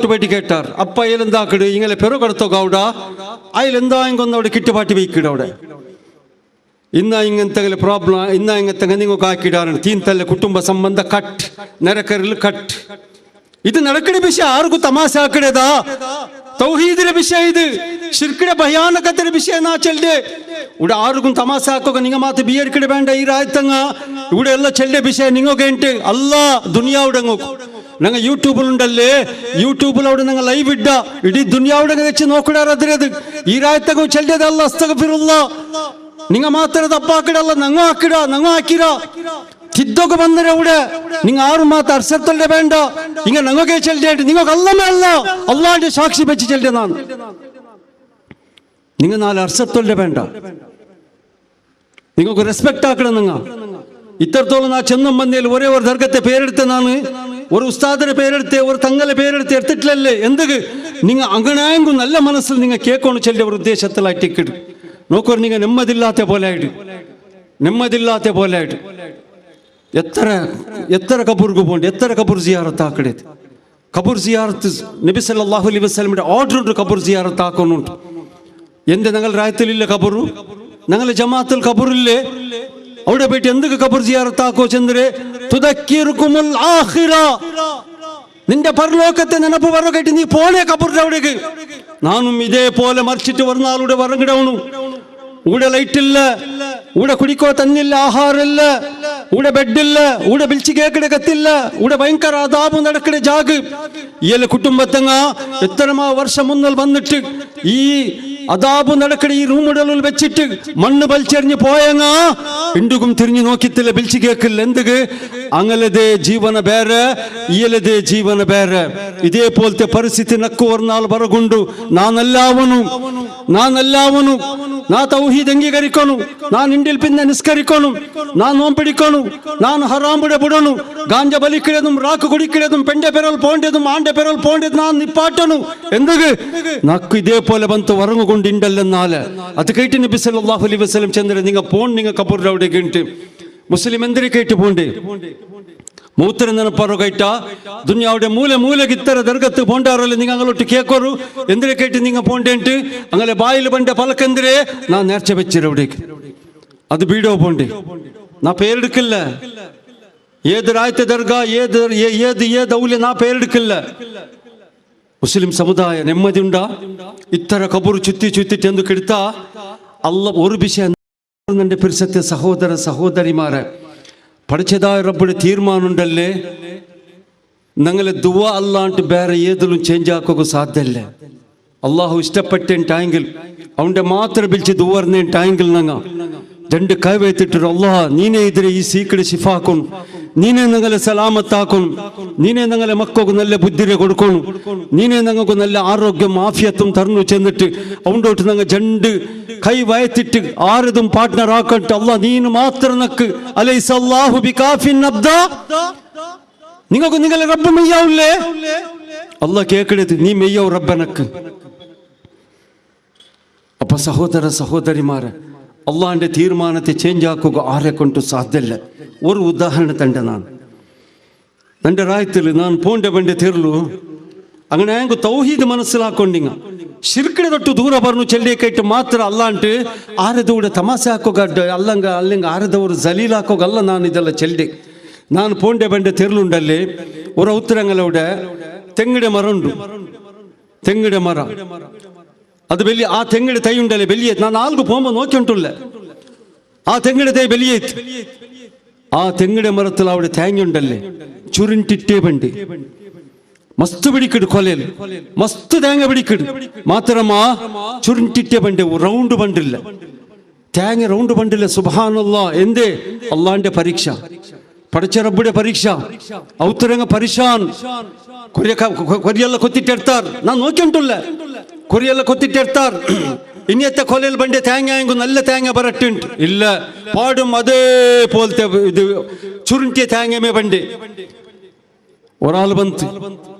[SPEAKER 1] പോയിട്ട് കേട്ടാർ അപ്പ അയലെന്താക്കിട് ഇങ്ങനെ പെറു കടത്തോ ഗൗഡ അയലെന്താ ഇങ്ങൊന്ന് അവിടെ കിട്ടുപാട്ടി വയ്ക്കിട അവിടെ ഇന്ന ഇങ്ങനത്തെ പ്രോബ്ലം ഇന്ന ഇങ്ങനത്തെ നിങ്ങൾക്ക് ആക്കിടാറാണ് തീന്തല്ല കുടുംബ സംബന്ധ കട്ട് ನೆರಕರಿಲ್ ಕಟ್ ಇದು ನಡಕಡೆ ವಿಷಯ ಆರ್ಗೂ ತಮಾಷೆ ಹಾಕಡೆದಾ ತೌಹೀದಿನ ವಿಷಯ ಇದು ಶಿರ್ಕಿಡ ಭಯಾನಕತೆರ ವಿಷಯ ನಾ ಚೆಲ್ಡೆ ഇവിടെ ആർക്കും തമാശ ആക്കുക നിങ്ങൾ മാത്രം ബിയർക്കിട വേണ്ട ഈ രാജ്യത്തങ്ങ ഇവിടെ എല്ലാം ചെല്ലെ വിഷയം നിങ്ങൾക്ക് ഉണ്ട് അല്ല ദുനിയാവിടെ ഞങ്ങൾ യൂട്യൂബിലുണ്ടല്ലേ യൂട്യൂബിലവിടെ ഞങ്ങൾ ലൈവ് ഇഡ ഇടീ ദുനിയാവിടെ വെച്ച് നോക്കിടാറതിരത് ഈ രാജ്യത്തങ്ങ ചെല്ലേതല്ല അസ്തഗ്ഫിറുല്ല നിങ്ങൾ മാത്രം തപ്പാക്കിടല്ല ഞങ്ങൾ ആക്കിട ತಿದ್ದೋಗ ಬಂದರೆ ಅವಡೆ ನಿಂಗೆ ಆರು ಮಾತು ಅರ್ಸತ್ತಲ್ಲೇ ಬೇಡ ಹಿಂಗ ನಂಗೆ ಚೆಲ್ಡೆ ನಿಂಗೆ ಅಲ್ಲಮೇ ಅಲ್ಲ ಅಲ್ಲಾಂಡೆ ಸಾಕ್ಷಿ ಬೆಚ್ಚಿ ಚೆಲ್ಡೆ ನಾನು നിങ്ങ നാല് അർസത്തൊല്ലേ വേണ്ട നിങ്ങൾക്ക് റെസ്പെക്ട് ആക്കണം നിങ്ങൾ ഇത്രത്തോളം ആ ചെന്നും വന്നതിൽ ഒരേ ഒരു ദർഗത്തെ പേരെടുത്ത് നാണ് ഒരു ഉസ്താദിന്റെ പേരെടുത്ത് ഒരു തങ്ങളെ പേരെടുത്ത് എടുത്തിട്ടില്ലല്ലേ എന്തൊക്കെ നിങ്ങൾ അങ്ങനെയെങ്കിൽ നല്ല മനസ്സിൽ നിങ്ങൾ കേൾക്കണം ചെല്ലിയ ഒരു ഉദ്ദേശത്തിലായിട്ട് ഇക്കിട് നോക്കൂ നിങ്ങൾ നെമ്മതില്ലാത്ത പോലെ ആയിട്ട് എത്ര കബൂർക്ക് പോണ്ട് എത്ര കബൂർ സിയാറത്ത് ആക്കടേത് കബൂർ സിയാറത്ത് നബി സല്ലല്ലാഹു അലൈഹി വസല്ലമയുടെ ഓർഡർ ഉണ്ട് കബൂർ സിയാറത്ത് ആക്കുന്നുണ്ട് എന്ത് ഞങ്ങൾ രാജ്യത്തിലില്ല കബൂർ ഞങ്ങൾ ജമാഅത്തിൽ കബൂറില്ലേ അവിടെ പോയിട്ട് എന്തൊക്കെ കബൂർ സിയാറത്ത് ആക്കോ ചന്ദ്രേ തുദക്കിറുകുമുൽ ആഖിറ നിന്റെ പരലോകത്തെ നെനപ്പ് പറകട്ട് നീ പോണേ കബൂറിന്റെ അവിടേക്ക് നാനും ഇതേപോലെ മരിച്ചിട്ട് വരുന്നാളുടെ വറങ്ങിടവണു ഇവിടെ ലൈറ്റ് ഇല്ല ഇവിടെ കുടിക്കോ തന്നില്ല ആഹാരമില്ല ഇവിടെ ബെഡില്ല ഇവിടെ ಬಿಲ್ಚಿ ಕೇಕಡೆ ಗತ್ತಿಲ್ಲ ഇവിടെ ഭയങ്കര അതാപ് നടക്കണ ജാഗ് ഈ കുടുംബത്തങ്ങ എത്രമാ വർഷം മുന്നൽ വന്നിട്ട് ഈ അതാപ് നടക്കണ ഈ റൂമുകളിൽ വെച്ചിട്ട് മണ്ണ് വലിച്ചെറിഞ്ഞ് പോയങ്ങ ಇಂಡುകും തിരിഞ്ഞു നോക്കിത്തില്ല ಬಿಲ್ಚಿ കേക്കില്ല എന്തുക അങ്ങലതെ ജീവന ಬೇರೆ ഇയലതെ ജീവന ಬೇರೆ ഇതേപോലത്തെ പരിസ്ഥിതി നക്കു വർന്നാൾ ಬರಗುಂಡು ನಾನೆಲ್ಲಾವನು ನಾ ತೌಹೀದ್ ಅಂಗೀಕರಿಕೋನು ನಾನು ಇಂಡಿಲ್ ಪಿನ್ನ ನಿಸ್ಕರಿಕೋನು ನಾನು ನೋಂಪಿಡಿಕೋನು ನಾನು ಹರಾಂಬುಡೆ ಬಿಡೋನು ಗಾಂಜ ಬಲಿಕಿಡതും റാക്ക് കുടിക്കിടതും പെണ്ടെ പെരൽ പോണ്ടതും ആണ്ടെ പെരൽ പോണ്ടത് ഞാൻ നിപ്പാട്ടണു എന്തുക നക്കു ഇതേപോലെ ಬಂತು വറങ്ങുകൊണ്ടിണ്ടല്ലെന്നാല് അത് കേട്ട് നബി സല്ലല്ലാഹു അലൈഹി വസല്ലം ചന്ദ്ര നിങ്ങൾ പോൺ നിങ്ങൾ കബൂറിന്റെ അവിടെ കേട്ട് മുസ്ലിം എന്തിനെ കേട്ട് പോണ്ടേ മൂത്ര ನೆನಪರೋಗೈಟ ದುನಿಯಾವುಡೆ ಮೂಲೆಗೆ ಇತ್ತರ ದರ್ಗತ್ತು ಪೋಂಡಾರಲ್ಲಿ ನೀವು ಅಂಗಲೊಟ್ಟು ಕೇಕೋರು ಎಂದ್ರೆ ಕೇಟಿ ನೀವು ಪೋಂಡೆಂಟು ಅಂಗಲೆ ಬಾಯಿಲು ಬಂಡೆ ಪಲಕಂದ್ರೆ ನಾ ನೇರ್ಚೆ ಬೆಚ್ಚಿರವುಡಿಗೆ ಅದು ಬೀಡೋ ಪೋಂಡೆ ನಾ പേരെടുക്കില്ല ഏത് രാജ്യത്തെ ദർഗ ഏത് ഔല്യ നാ പേരെടുക്കില്ല മുസ്ലിം സമുദായ ನೆಮ್ಮದಿ ಉಂಡ ഇത്തര കബൂർ ചുറ്റിട്ട് എന്തു കിടുത്ത അല്ല ഒരു വിഷയം എൻ്റെ പിരിസത്തെ സഹോദര സഹോദരിമാരെ പഠിച്ചതായ റബ്ബുടെ തീരുമാനമുണ്ടല്ലേ ഞങ്ങളെ ദുവ അല്ലാണ്ട് വേറെ ഏതിലും ചേഞ്ച് ആക്കുക സാധ്യമല്ല അള്ളാഹു ഇഷ്ടപ്പെട്ടെങ്കിൽ അവൻ്റെ മാത്രം വിളിച്ച് ദുവർന്നെങ്കിൽ ഞങ്ങൾ രണ്ട് കൈവെത്തിട്ട് അള്ളാഹ് നീനെ ഇതിരെ ഈ സീക്കട് ശിഫാക്കും നീനെ ഞങ്ങളെ സലാമത്താക്കും നീനെ ഞങ്ങളെ മക്കൾക്ക് നല്ല ബുദ്ധിരെ കൊടുക്കണം നീനെ ഞങ്ങൾക്ക് നല്ല ആരോഗ്യം ആഫിയത്തും തറന്നു ചെന്നിട്ട് അവണ്ടോട്ട് ഞങ്ങൾ രണ്ട് കൈ വയത്തിട്ട് ആരതും പാർട്ട്ണർ ആക്കട്ടെ അള്ളാഹ് നീന് മാത്രം നക്ക് അലൈസല്ലാഹു ബികാഫിൻ അബ്ദാ നിങ്ങൾക്ക് നിങ്ങളെ റബ്ബ് മെയ്യാവില്ലേ? അള്ളാഹ് കേൾക്കണത് നീ മെയ്യാവും റബ്ബനക്ക്. അപ്പൊ സഹോദര സഹോദരിമാരെ, അള്ളാഹിന്റെ തീരുമാനത്തെ ചേഞ്ച് ആക്കുക ആരെ കൊണ്ട് സാധ്യല്ല. ഒരു ഉദാഹരണത്തിൻ്റെ ನನ್ನ ರಾಯ್ತಲ್ಲಿ ನಾನು ಪೋಂಡೆ ಬಂಡೆ ತಿರ್ಲು അങ്ങനെ ആങ്കു തൗഹീദ് മനസ്സിലാക്കൊണ്ടിങ്ങ ಶಿರ್ಕಿನ തൊട്ട് ದೂರ ಬರ್ನು ಚೆಲ್ಲೆ ಕೈಟ್ ಮಾತ್ರ ಅಲ್ಲ ಅಂಟು ಆರದೂಡ ತಮಾಸೆ ಹಾಕೋಗಡ್ಡ ಅಲ್ಲಂಗ ಅಲ್ಲಿಂಗ ಆರದವರು ಜಲೀಲ್ ಹಾಕೋಗಲ್ಲ. ನಾನು ಇದೆಲ್ಲ ಚೆಲ್ಡೆ ನಾನು ಪೋಂಡೆ ಬಂಡೆ ತಿರ್ಲುಂಡಲ್ಲಿ ಒರ ಉತ್ತರಂಗಲೌಡೆ ತೆಂಗಿಡೆ ಮರ ಉಂಡು. ತೆಂಗಿಡೆ ಮರ ಅದು ಬೆಲ್ಲಿ ಆ ತೆಂಗಿಡೆ ತೈ ಉಂಡಲ್ಲಿ ಬೆಲ್ಲಿಯೈತ್. ನಾನು ನಾಲ್ಕು ಪೋಂಬ ನೋಕಿ ಉಂಟುಲ್ಲ ಆ ತೆಂಗಿಡೆ ತೈ ಬೆಲ್ಲಿಯೈತ್. ಆ ತೆಂಗಿಡೆ ಮರತ್ತಲ್ಲ അവിടെ തേങ്ങ ഉണ്ടല്ലേ ചുരുണ്ടിട്ടേ ബണ്ടി മസ്ത് പിടിക്കിട് കൊലയിൽ മസ്ത് തേങ്ങ പിടിക്കിട് മാത്രമാ ചുരുണ്ടിട്ടേ ബണ്ടി റൗണ്ട് ബണ്ടില്ല തേങ്ങ റൗണ്ട് ബണ്ടില്ല. സുബ്ഹാനല്ലാ. എന്തേ? അള്ളാന്റെ പരീക്ഷ, പടച്ച റബ്ബുടെ പരീക്ഷ. ഔത്തരങ്ങ പരിശാൻ കൊരിയെಲ್ಲ കൊത്തിട്ടെടുത്താർ. ನಾನು നോക്കി ಉಂಟುಲ್ಲ കൊരിയെಲ್ಲ കൊത്തിട്ടെടുത്താർ. ഇനിയത്തെ കൊലയിൽ ബണ്ടി തേങ്ങ നല്ല തേങ്ങ ബരട്ടുണ്ട് ഇല്ല പാടും അതേ പോലത്തെ ഇത് ചുരുണ്ടിയ തേങ്ങമേ ബണ്ടി. ഒരാൾ ബന്ത്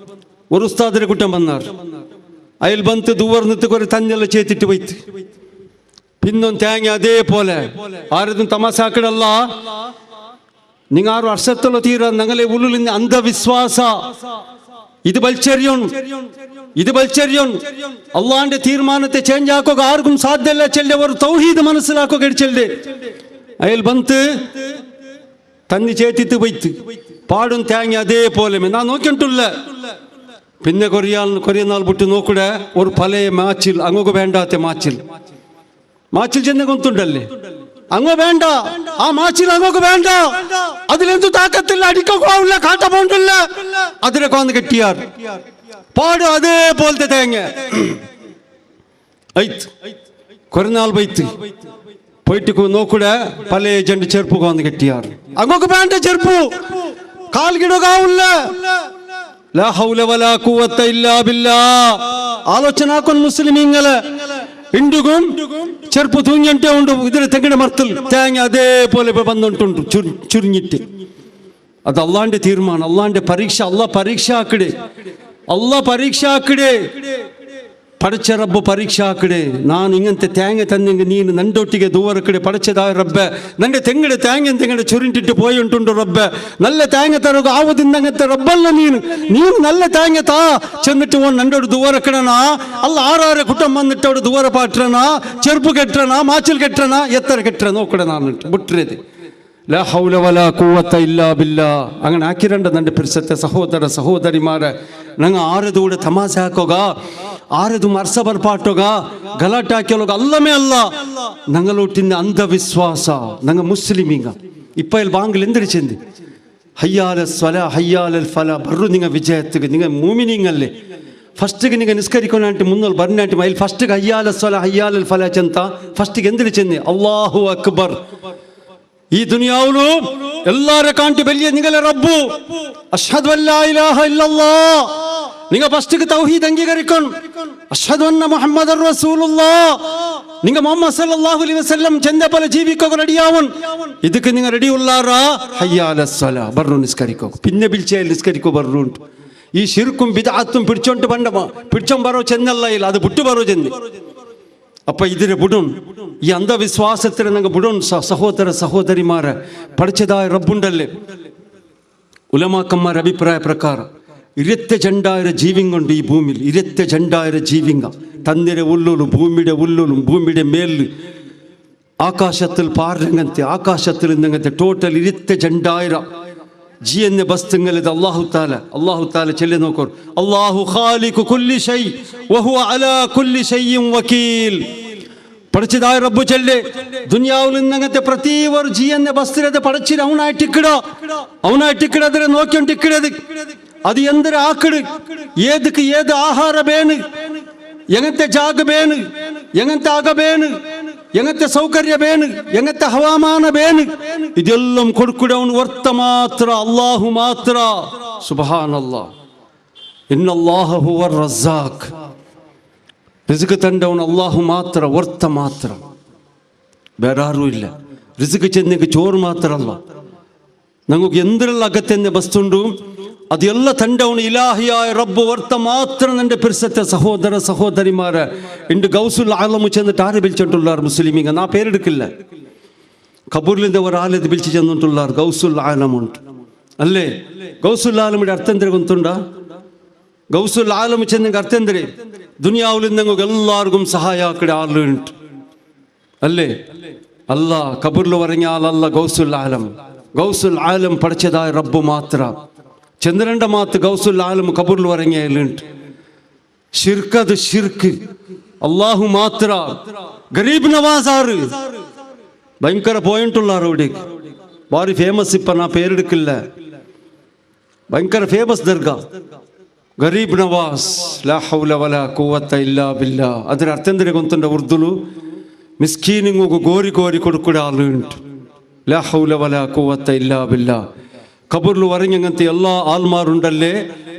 [SPEAKER 1] ഒരു ഉസ്താദിനെ കുട്ടം വന്നാർ. അയാൾ ബന്ത് ദൂർന്നിട്ട് കുറെ തന്നെല്ലാം ചേത്തിട്ട് പോയിട്ട് പിന്നൊന്ന് തേങ്ങ അതേപോലെ ആരതും തമാസാക്കടല്ല. നിങ്ങൾ ആരും അർഷത്തുള്ള തീര ഞങ്ങളെ ഉള്ളിൽ അന്ധവിശ്വാസ. ഇത് ബൽച്ചര്യോൺ, ഇത് ബൽച്ചര്യോൺ. അള്ളാന്റെ തീരുമാനത്തെ ചേഞ്ച് ആക്കുക ആർക്കും സാധ്യമല്ല. ചെല്ലെ ഒരു തൗഹീദ് മനസ്സിലാക്കുക ചെല്ലെ. അയാൾ ബന്ത് തന്നി ചേത്തിട്ട് പോയിട്ട് പാടും തേങ്ങ അതേപോലെ ഞാൻ നോക്കിയിട്ടില്ല. പിന്നെ കൊറിയ നാൾ ಬಿಟ್ಟು നോക്കൂടെ ഒരു പലയ മാച്ചിൽ അങ്ങോട്ട് വേണ്ടാത്ത മാച്ചിൽ ചെന്ന് കൊത്തുണ്ടല്ലേ അങ്ങോ വേണ്ട ആ മാച്ചിൽ അങ്ങോട്ട് വേണ്ട. അതിലെന്തു താക്കത്തില്ല, അടിക്കില്ല, കാട്ട പോണ്ടില്ല. അതിലൊക്കെ വന്ന് കെട്ടിയാർ പാടും അതേപോലത്തെ തേങ്ങ ഐത്ത് കുറെ നാൾ പോയിട്ട് നോക്കൂടെ പല ജണ്ട് ചെറുപ്പ് വന്ന് കെട്ടിയാർ. അങ്ങോട്ട് വേണ്ട ചെറുപ്പ് കാൽകിടുകാവില്ല. ലാ ഹൗല വലാ ഖുവത ഇല്ലാ ബില്ലാഹ്. ആലോചന ആക്കുന്നു മുസ്ലിമീങ്ങള്. ಇಂಡಿಗುಂ ചെറുപ്പ് തൂങ്ങിട്ടേ ഉണ്ട്. ഇതിന് തെങ്ങിന്റെ മരത്തിൽ തേങ്ങ അതേപോലെ വന്നിട്ടുണ്ട് ചുരുങ്ങിട്ട്. അത് അള്ളാന്റെ തീരുമാനം, അള്ളാന്റെ പരീക്ഷ. അള്ളാഹ് പരീക്ഷ ആക്കിടേ, അള്ളാഹ് പരീക്ഷ ആക്കിടേ, പടച്ച റബ്ബ് പരീക്ഷ ആക്കിടേ. ನಾನು ഇങ്ങനത്തെ തേങ്ങ തന്നെങ്കിൽ നീನು നണ്ടൊട്ടിಗೆ ദൂരക്കಡೆ പടച്ചതായ റബ്ബ് നിന്റെ തെങ്ങിടെ തേങ്ങ ചുരുണ്ടിട്ട് പോയിട്ടുണ്ടോ റബ്ബ്. നല്ല തേങ്ങ തരുക ആവതിന്നങ്ങനത്തെ റബ്ബല്ല നീನು നല്ല തേങ്ങ താ ചെന്നിട്ട് ഓൻ നണ്ടോട് ദൂരക്കടനാ. അല്ല ആറാരെ കുട്ടം വന്നിട്ട് അവിടെ ദൂര പാട്ടനാ, ചെറുപ്പ് കെട്ടണ, മാച്ചിൽ കെട്ടണ, എത്ര കെട്ടണ നോക്കട ನಾನು ಬಿಟ್ಟಿರದೆ. ലാ ഹൗല വലാ ഖുവത ഇല്ലാ ബില്ലാഹ്. അങ്ങനെ ആക്കിരണ്ട എൻ്റെ പരിസരത്തെ സഹോദര സഹോദരിമാരെ. ഞങ്ങൾ ആരതൂടെ തമാശ ಹಾಕೋಗ ആരതും അർസ ಬರ್ಪಾಟೋಗ ಗಲಾಟೆ ಹಾಕಿಯೋಗ ಅಲ್ಲಮೇ ಅಲ್ಲ. ഞങ്ങളൊട്ടിൻ്റെ അന്ധവിശ്വാസ. ഞങ്ങൾ മുസ്ലിമീങ്ങ ഇപ്പം ಇಲ್ಲಿ ബാങ്കിൽ എന്തിരിച്ചെന്ത് ഹയ്യാല സ്വല ഹയ്യാലൽ ഫല ബറു. നിങ്ങൾ വിജയത്തുക നിങ്ങൾ മൂമിനീങ്ങല്ലേ. ഫസ്റ്റിಗೆ നിങ്ങൾ നിസ്കരിക്കൊന്നായിട്ട് മുന്നോട്ട് പറഞ്ഞായിട്ട് അതിൽ ഫസ്റ്റിಗೆ ഹയ്യാല സ്വല ഹയ്യാലൽ ഫല ചെന്ത ഫസ്റ്റിಗೆ എന്തിരിച്ചെന്ന് അല്ലാഹു അക്ബർ. ഈ ദുനിയാവിലു എല്ലാരെ കാണ്ടി വലിയ നിങ്ങളെ റബ്ബു. അഷ്ഹദു അല്ലാ ഇലാഹ ഇല്ലല്ലാഹ്. നിങ്ങൾ ഫസ്റ്റിಗೆ തൗഹീദ് അംഗീകരിക്കണം. അഷ്ഹദു അന്ന മുഹമ്മദർ റസൂലുള്ളാഹ്. നിങ്ങൾ മുഹമ്മദ് സല്ലല്ലാഹു അലൈഹി വസല്ലം ചെന്ന പോലെ ജീവിക്കുക റെഡിയാവൺ. ಇದಕ್ಕೆ നിങ്ങൾ റെഡി ഉള്ളാറാ ഹയ്യാല സ്വലാ ബറു നിസ്കരിക്കുക. പിന്നെ ബിൽച്ചയിൽ നിസ്കരിക്കുക ബറുണ്ട്. ഈ ശിർക്കും ബിദ്അത്തും പിടിച്ചോണ്ട് ബറോ ചെന്നല്ല ഇല്ല, അത് ಬಿಟ್ಟು ಬರೋ ചെന്ന്. അപ്പൊ ഇതിനെ ബുഡും ഈ അന്ധവിശ്വാസത്തിന് ഞങ്ങൾ ബുഡും സഹോദര സഹോദരിമാരെ. പഠിച്ചതായ റബ്ബുണ്ടല്ലേ. ഉലമാക്കന്മാർ അഭിപ്രായ പ്രകാരം 22,000 ജീവിങ്ങളുണ്ട് ഈ ഭൂമിയിൽ. 22,000 ജീവിങ്ങ തന്നിരെ ഉള്ളിലും ഭൂമിയുടെ മേലിൽ ആകാശത്തിൽ പാരങ്ങനത്തെ ആകാശത്തിൽ നിന്നങ്ങനത്തെ ടോട്ടൽ 22,000 ജിയെന്ന വസ്തുങ്ങളിത് അല്ലാഹു താല ചെല്ലി നോക്കൂ. അല്ലാഹു ഖാലിഖു കുല്ലി ഷൈ വഹുവ അലാ കുല്ലി ഷൈഇൻ വകീൽ. പഠിച്ചതായ റബ്ബു ചെല്ലെ ദുനിയാവിൽ നിന്നങ്ങനത്തെ പ്രതി ഒരു ജിയെന്ന വസ്തുരത പഠിച്ചിട്ട് അവനായിട്ടിക്കിട അതിനെ നോക്കിക്കൊണ്ടിക്കിടത്. അത് എന്തൊരു ആക്കിട്, ഏതൊക്കെ ഏത് ആഹാര ಬೇನು, എങ്ങനത്തെ ಜಾಗ ಬೇನು, എങ്ങനത്തെ ആക ಬೇನು, എങ്ങനത്തെ സൗകര്യ ಬೇನು, എങ്ങനത്തെ ಹವಾಮಾನ ಬೇನು, ಇದೆಲ್ಲം കൊടുക്കുടവൻ വർത്ത മാത്ര അല്ലാഹു മാത്ര. സുബ്ഹാനല്ലാഹ്. ഇന്നല്ലാഹ ഹുവർ റസാഖ്. റിസ്ക് തണ്ടവൻ അല്ലാഹു മാത്ര, വർത്ത മാത്ര, വേറെ ആരും ഇല്ല. റിസ്ക് ചെന്നെങ്കിൽ ചോറ് മാത്രമല്ല, നമുക്ക് എന്തെല്ലാം അകത്തന്നെ വസ്തുണ്ടു ಅದೆಲ್ಲ ತಂಡವನು ಇಲಾಹಿಯಾಯ ರಬ್ಬು ವರ್ತ ಮಾತ್ರ ನಂಡೆ ಪಿರ್ಸತ್ತೆ ಸಹೋದರ ಸಹೋದರಿಮಾರ ಇಂಡು ಗೌಸುಲ್ ಆಲಮು ചെന്നിട്ട് ആരെ വിളിച്ചിട്ടുള്ളാർ മുസ്ലിമീങ്ങൾ നാ പേരെടുക്കില്ല കബൂറിലിന്റെ ഒരാളത് വിളിച്ച് ചെന്നിട്ടുള്ളാർ ഗൗസുൽ ആലമുണ്ട് അല്ലേ ഗൗസുൽ ആലമിന്റെ അർത്ഥം എന്തിനാ ഗൊಂತುಂಡಾ ഗൗസുൽ ആലമു ചെന്നെങ്കിൽ അർത്ഥം എന്തിനാ ദുനിയാവിലിന്തെങ്കിൽ എല്ലാവർക്കും സഹായ ആക്കടെ ആളുണ്ട് അല്ലേ അല്ല കബൂറിൽ പറഞ്ഞാൽ അല്ല ഗൗസുൽ ആലം പഠിച്ചതായ റബ്ബ് മാത്രം ചന്ദ്രന്റെ മാത്ത് ഗൗസുൽ ആലം കബൂറിൽ പറഞ്ഞുണ്ട് ഷിർക്കത് ഷിർക്ക് അള്ളാഹു മാത്ര ഗരീബ് നവാസ് ആറ് ഭയങ്കര പോയിന്റുള്ളാർ അവിടെ ഭാരി ഫേമസ് ഇപ്പൊ നാ പേരെടുക്കില്ല ഭയങ്കര ഫേമസ് ദർഗ ഗരീബ് നവാസ് ലാ ഹൗല വലാ ഖുവത ഇല്ലാ ബില്ലാ ಅದರ ಅರ್ಥ ಎಂದರೆ ಗೊತ್ತುಂಟ ಉರ್ದುಲು ಮಿಸ್ಕೀನಿಗೂ ಗೋರಿ ಗೋರಿ ಕೊಡುಕುಡ ಆಳುಂಟು ലാ ഹൗല വലാ ഖുവത ഇല്ലാ ബില്ലാ കബറിൽ വരഞ്ഞങ്ങനത്തെ എല്ലാ ആൾമാരുണ്ടല്ലേ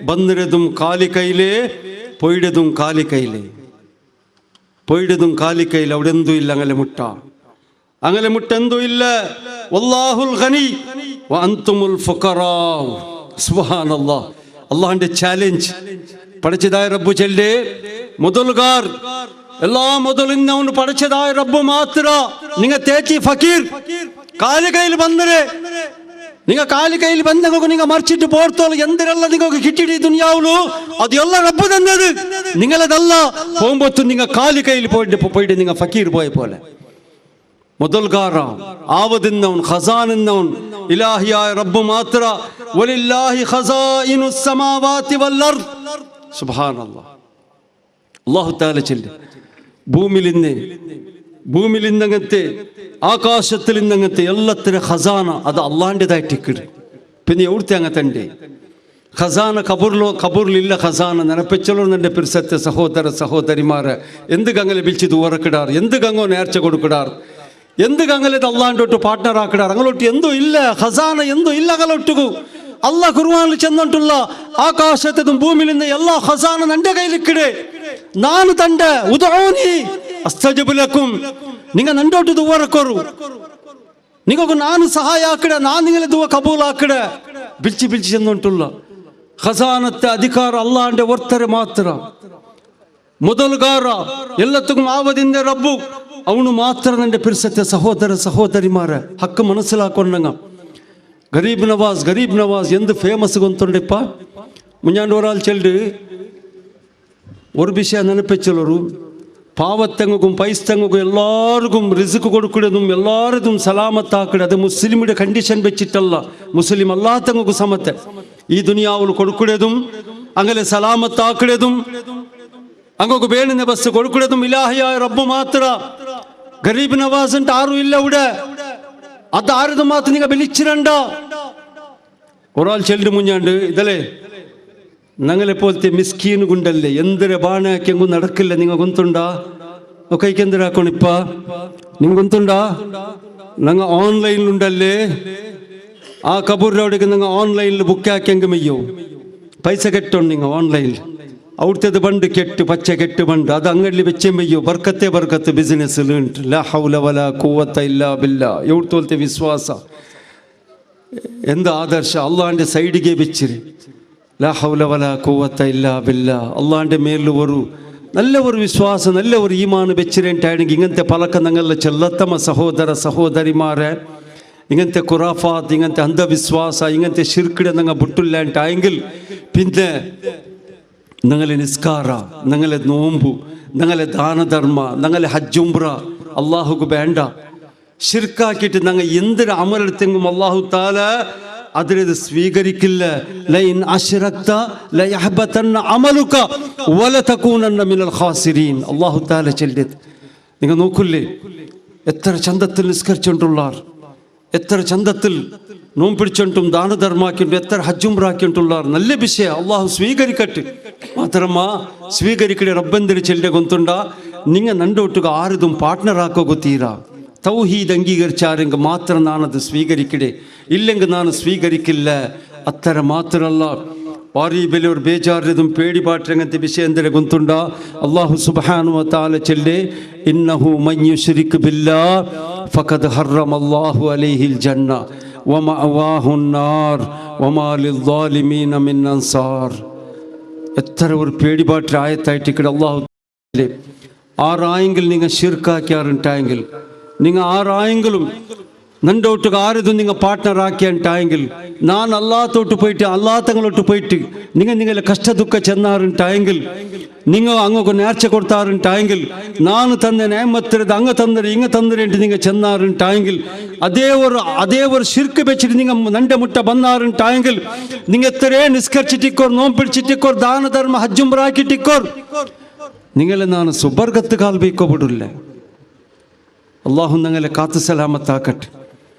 [SPEAKER 1] വന്നിരതും കാലി കൈലേ പോയിടതും കാലി കൈലേ അവിടെ എന്തും ഇല്ല അങ്ങനെ മുട്ട എന്തും ഇല്ല വല്ലാഹുൽ ഗനി വ അൻതുമുൽ ഫുഖറാ സുബ്ഹാനല്ലാഹ് അല്ലാഹുവിന്റെ ചാലഞ്ച് പഠിച്ചതായ റബ്ബു ചെല്ലേ മുതൽഗാർ എല്ലാ മുതലിന്നവന് പഠിച്ചതായ റബ്ബു മാത്ര നിങ്ങ തേച്ചി ഫക്കീർ കാലി കൈയിൽ വന്നരെ നിങ്ങൾ കാലി കയ്യിൽ ബന്ധങ്ങൾക്ക് നിങ്ങൾ മറിച്ചിട്ട് പോർത്തോളൂ എന്തിനല്ല നിങ്ങൾക്ക് കിട്ടിയിട്ട് ദുനിയാവുള്ളൂ അതെല്ല റബ്ബ് തന്നത് നിങ്ങളതല്ല പോകുമ്പോഴത്തും നിങ്ങൾ കാലി കയ്യിൽ പോയിട്ട് നിങ്ങൾ ഫക്കീർ പോയ പോലെ മുതൽഗാര ആവതിന്നവൻ ഖസാനിന്നവൻ ഇലാഹിയായ റബ്ബ് മാത്ര വലില്ലാഹി ഖസായിനുസ് സമാവാതി വൽ അർദ് സുബ്ഹാനല്ലാഹ് അല്ലാഹു തആല ചൊല്ലി ഭൂമിയിലിന്നങ്ങത്തെ ആകാശത്തിലിന്നങ്ങത്തെ എല്ലാത്തിനും ഖസാന അത് അള്ളാഹിൻ്റെതായിട്ടിക്കിട് പിന്നെ എവിടുത്തെ അങ്ങത്തണ്ടേ ഖസാന കബൂറിലില്ല ഖസാന നിനപ്പെച്ചല്ലോ എൻ്റെ പിർസത്തെ സഹോദര സഹോദരിമാരെ എന്ത് ഗംഗലെ വിളിച്ചത് ഉറക്കിടാർ എന്ത് ഗംഗോ നേർച്ച കൊടുക്കിടാർ എന്ത് ഗംഗലത് അള്ളാഹിൻ്റെ പാർട്ട്ണർ ആക്കിടാർ അങ്ങോട്ട് എന്തോ ഇല്ല ഖസാന എന്തോ ഇല്ല അങ്ങോട്ടുകു അള്ളാഹ് ഖുർആനിൽ ചെന്നിട്ടുള്ള ആകാശത്തും ഭൂമിയിൽ എല്ലാ ഖസാന എൻ്റെ കയ്യിലിക്കിടെ ನಾನು ತಂಡ ಉದೌನಿ ಅಸ್ತಜಬು ಲಕುಂ നിങ്ങൾ നണ്ടോട്ട് ദുവറക്കൊരു നിങ്ങൾക്ക് ನಾನು സഹായ ആക്കട ನಾನು നിങ്ങളെ ദുവ കബൂൽ ആക്കട പിടിച്ച് ചെന്നിട്ടുള്ള ഖസാനത്തെ അധികാര അള്ളാഹിന്റെ ഒರ್ತರೆ ಮಾತ್ರ ಮೊದಲುಗಾರ ಎಲ್ಲದಕ್ಕೂ ಆವದಿಂದ ರಬ್ಬು ಅವನು ಮಾತ್ರ ನನ್ನ ಪಿರ್ಸತ್ತೆ ಸಹೋದರ ಸಹೋದರಿಮಾರ ಹಕ್ಕು മനസ്സിലാಕೊಂಡಂಗ ಗರೀಬ್ ನವಾಜ್ ಎಂದು ಫೇಮಸ್ ಗೊಂತುಂಡೆಪ್ಪ ಮುಂಜಾನೆ ഒരാൾ ചെല്ല് ഒരു വിഷയം ನೆನಪೆಚ್ಚಲರು പാവത്തങ്ങൾക്കും പൈസത്തങ്ങൾക്കും എല്ലാവർക്കും റിസ്ക് കൊടുക്കുന്നതും എല്ലാവരും സലാമത്താക്കുക അത് മുസ്ലിമിന്റെ കണ്ടീഷൻ വെച്ചിട്ടല്ല മുസ്ലിം അല്ലാത്തങ്ങൾക്കും സമത്തെ ഈ ദുനിയാവിൽ കൊടുക്കുന്നതും അങ്ങനെ സലാമത്താക്കുന്നതും അങ്ങക്ക് വേണ്ടുന്ന ബസ് കൊടുക്കുന്നതും ഇലാഹിയായ റബ്ബ് മാത്ര ഗരീബ് നവാസ് ഉണ്ട് ആരും ഇല്ല ഇവിടെ അത് ആരത് മാത്രം നിങ്ങൾ വിളിച്ചിരണ്ട ഒരാൾ ചെല്ലിട്ട് മുഞ്ഞാണ്ട് ഇതല്ലേ ഞങ്ങളെ പോലത്തെ മിസ്കീൻ ഗുണ്ടല്ലേ എന്തൊരു ബാണാക്കിയെങ്കും നടക്കില്ല നിങ്ങൾ ഗൊಂತುಂಡಾ കൈക്ക് എന്തിനാക്കണിപ്പ നിങ്ങൾ ഗൊಂತುಂಡಾ ഞങ്ങൾ ഓൺലൈനിലുണ്ടല്ലേ ആ കബൂറിനോടേക്ക് നിങ്ങൾ ഓൺലൈനിൽ ബുക്ക് ആക്കിയെങ്കിൽ മെയ്യോ പൈസ കെട്ടുണ്ട് നിങ്ങൾ ഓൺലൈനിൽ അവിടുത്തേത് ബണ്ട് കെട്ട് പച്ച കെട്ട് ബണ്ട് അത് അങ്ങടിൽ വെച്ചേ മെയ്യോ ബർക്കത്തെ ബിസിനസ്സിൽ ലാ ഹൗല വലാ ഖുവത ഇല്ലാ ബില്ലാ എവിടുത്തെ വിശ്വാസ എന്ത് ആദർശ അള്ളാഹിന്റെ സൈഡിಗೆ വെച്ചിരി ലാ ഹൗല വലാ ഖുവത ഇല്ലാ ബില്ലാ അള്ളാഹിന്റെ മേലിൽ നല്ല ഒരു വിശ്വാസം നല്ല ഒരു ഈമാൻ വെച്ചിരേണ്ടാണെങ്കിൽ ഇങ്ങനത്തെ പലക്ക ഞങ്ങളുടെ ചെല്ലത്തമ്മ സഹോദര സഹോദരിമാരെ ഇങ്ങനത്തെ ഖുറാഫാത്ത് ഇങ്ങനത്തെ അന്ധവിശ്വാസ ഇങ്ങനത്തെ ശിർക്കിടെ ഞങ്ങൾ ബുട്ടില്ലാണ്ടായെങ്കിൽ പിന്നെ ഞങ്ങളെ നിസ്കാര ഞങ്ങളെ നോമ്പു ഞങ്ങളെ ദാനധർമ്മ ഞങ്ങളെ ഹജ്ജുംറ അള്ളാഹുക്ക് വേണ്ട ശിർക്കാക്കിയിട്ട് ഞങ്ങൾ എന്തൊരു അമലെടുത്തെങ്കും അള്ളാഹു താല അതിനത് സ്വീകരിക്കില്ല ലൈൻ അശ്റക്ത ലയഹ്ബതന്ന അമലുക വലതകൂനന്ന മിനൽ ഖാസിരീൻ അല്ലാഹു തആല ചൊല്ലിയത് നിങ്ങൾ നോക്കില്ലേ എത്ര ചന്തത്തിൽ നിസ്കരിച്ചുകൊണ്ടുള്ളാർ എത്ര ചന്തത്തിൽ നോമ്പ് പിടിച്ചുകൊണ്ടും ദാനധർമാക്കിയിട്ടും എത്ര ഹജ്ജുംറാക്കിയിട്ടുള്ളാർ നല്ല വിഷയം അള്ളാഹു സ്വീകരിക്കട്ടെ മാത്രമാ സ്വീകരിക്കಡೆ റബ്ബന്തിരി ചെല്ലിയ ഗൊಂತುಂಡಾ നിങ്ങൾ നണ്ടോട്ടുക ആരതും പാർട്ട്ണർ ആക്കോ ಗೊತ್ತೀರಾ തൗഹീദ് അംഗീകരിച്ചാരെങ്കിൽ മാത്രം നാനത് സ്വീകരിക്കടേ ഇല്ലെങ്കിൽ നാൻ സ്വീകരിക്കില്ല അത്തര മാത്രമല്ല ഭാരി വലിയ ഒരു ബേജാറിയതും പേടിപാട്ടങ്ങനത്തെ വിഷയം എന്തിനെ ഗൊಂತುಂಡಾ അല്ലാഹു സുബ്ഹാനഹു വ തആല ചൊല്ലെ ഇന്നഹു മൻ യുശ്രിക് ബില്ലാഹ് ഫഖദ് ഹറമല്ലാഹു അലൈഹിൽ ജന്ന വമഅവാഹുൻ നാർ വമാ ലിദ്ദാലിമീന മിൻ അൻസാർ. എത്ര ഒരു പേടിപാട്ട് ആയത്തായിട്ട് ഇവിടെ അള്ളാഹു ആറായെങ്കിൽ നിങ്ങൾ ഷിർക്കാക്കിയാറുണ്ടായെങ്കിൽ നിങ്ങൾ ആറായെങ്കിലും നണ്ടോട്ടുക ആരതും നിങ്ങൾ പാർട്ട്ണർ ആക്കിയാണ്ടായെങ്കിൽ ನಾನು അല്ലാത്തോട്ട് പോയിട്ട് അല്ലാത്തങ്ങളോട്ട് പോയിട്ട് നിങ്ങളെ കഷ്ട ദുഃഖ ചെന്നാറുണ്ടായെങ്കിൽ നിങ്ങൾ അങ്ങൊക്കെ നേർച്ച കൊടുത്താറുണ്ടായെങ്കിൽ ನಾನು തന്ന നേമത്തിരത് അങ്ങ് തന്നര് ഇങ്ങ് തന്നരേണ്ടി നിങ്ങൾ ചെന്നാറുണ്ടായെങ്കിൽ അതേ ഒരു ഷിർക്ക് വെച്ചിട്ട് നിങ്ങൾ നണ്ട മുട്ട ബന്നാറുണ്ടായെങ്കിൽ നിങ്ങൾ എത്രേ നിസ്കരിച്ചിട്ടിക്കോർ നോമ്പ് പിടിച്ചിട്ടിക്കോർ ദാനധർമ്മ ഹജ്ജുംറാക്കിട്ടിക്കോർ നിങ്ങളെ ನಾನು സുബർഗത്ത് കാൽബിക്കോപ്പെടില്ല. അള്ളാഹു നിങ്ങളെ കാത്തു സലാമത്താക്കട്ടെ.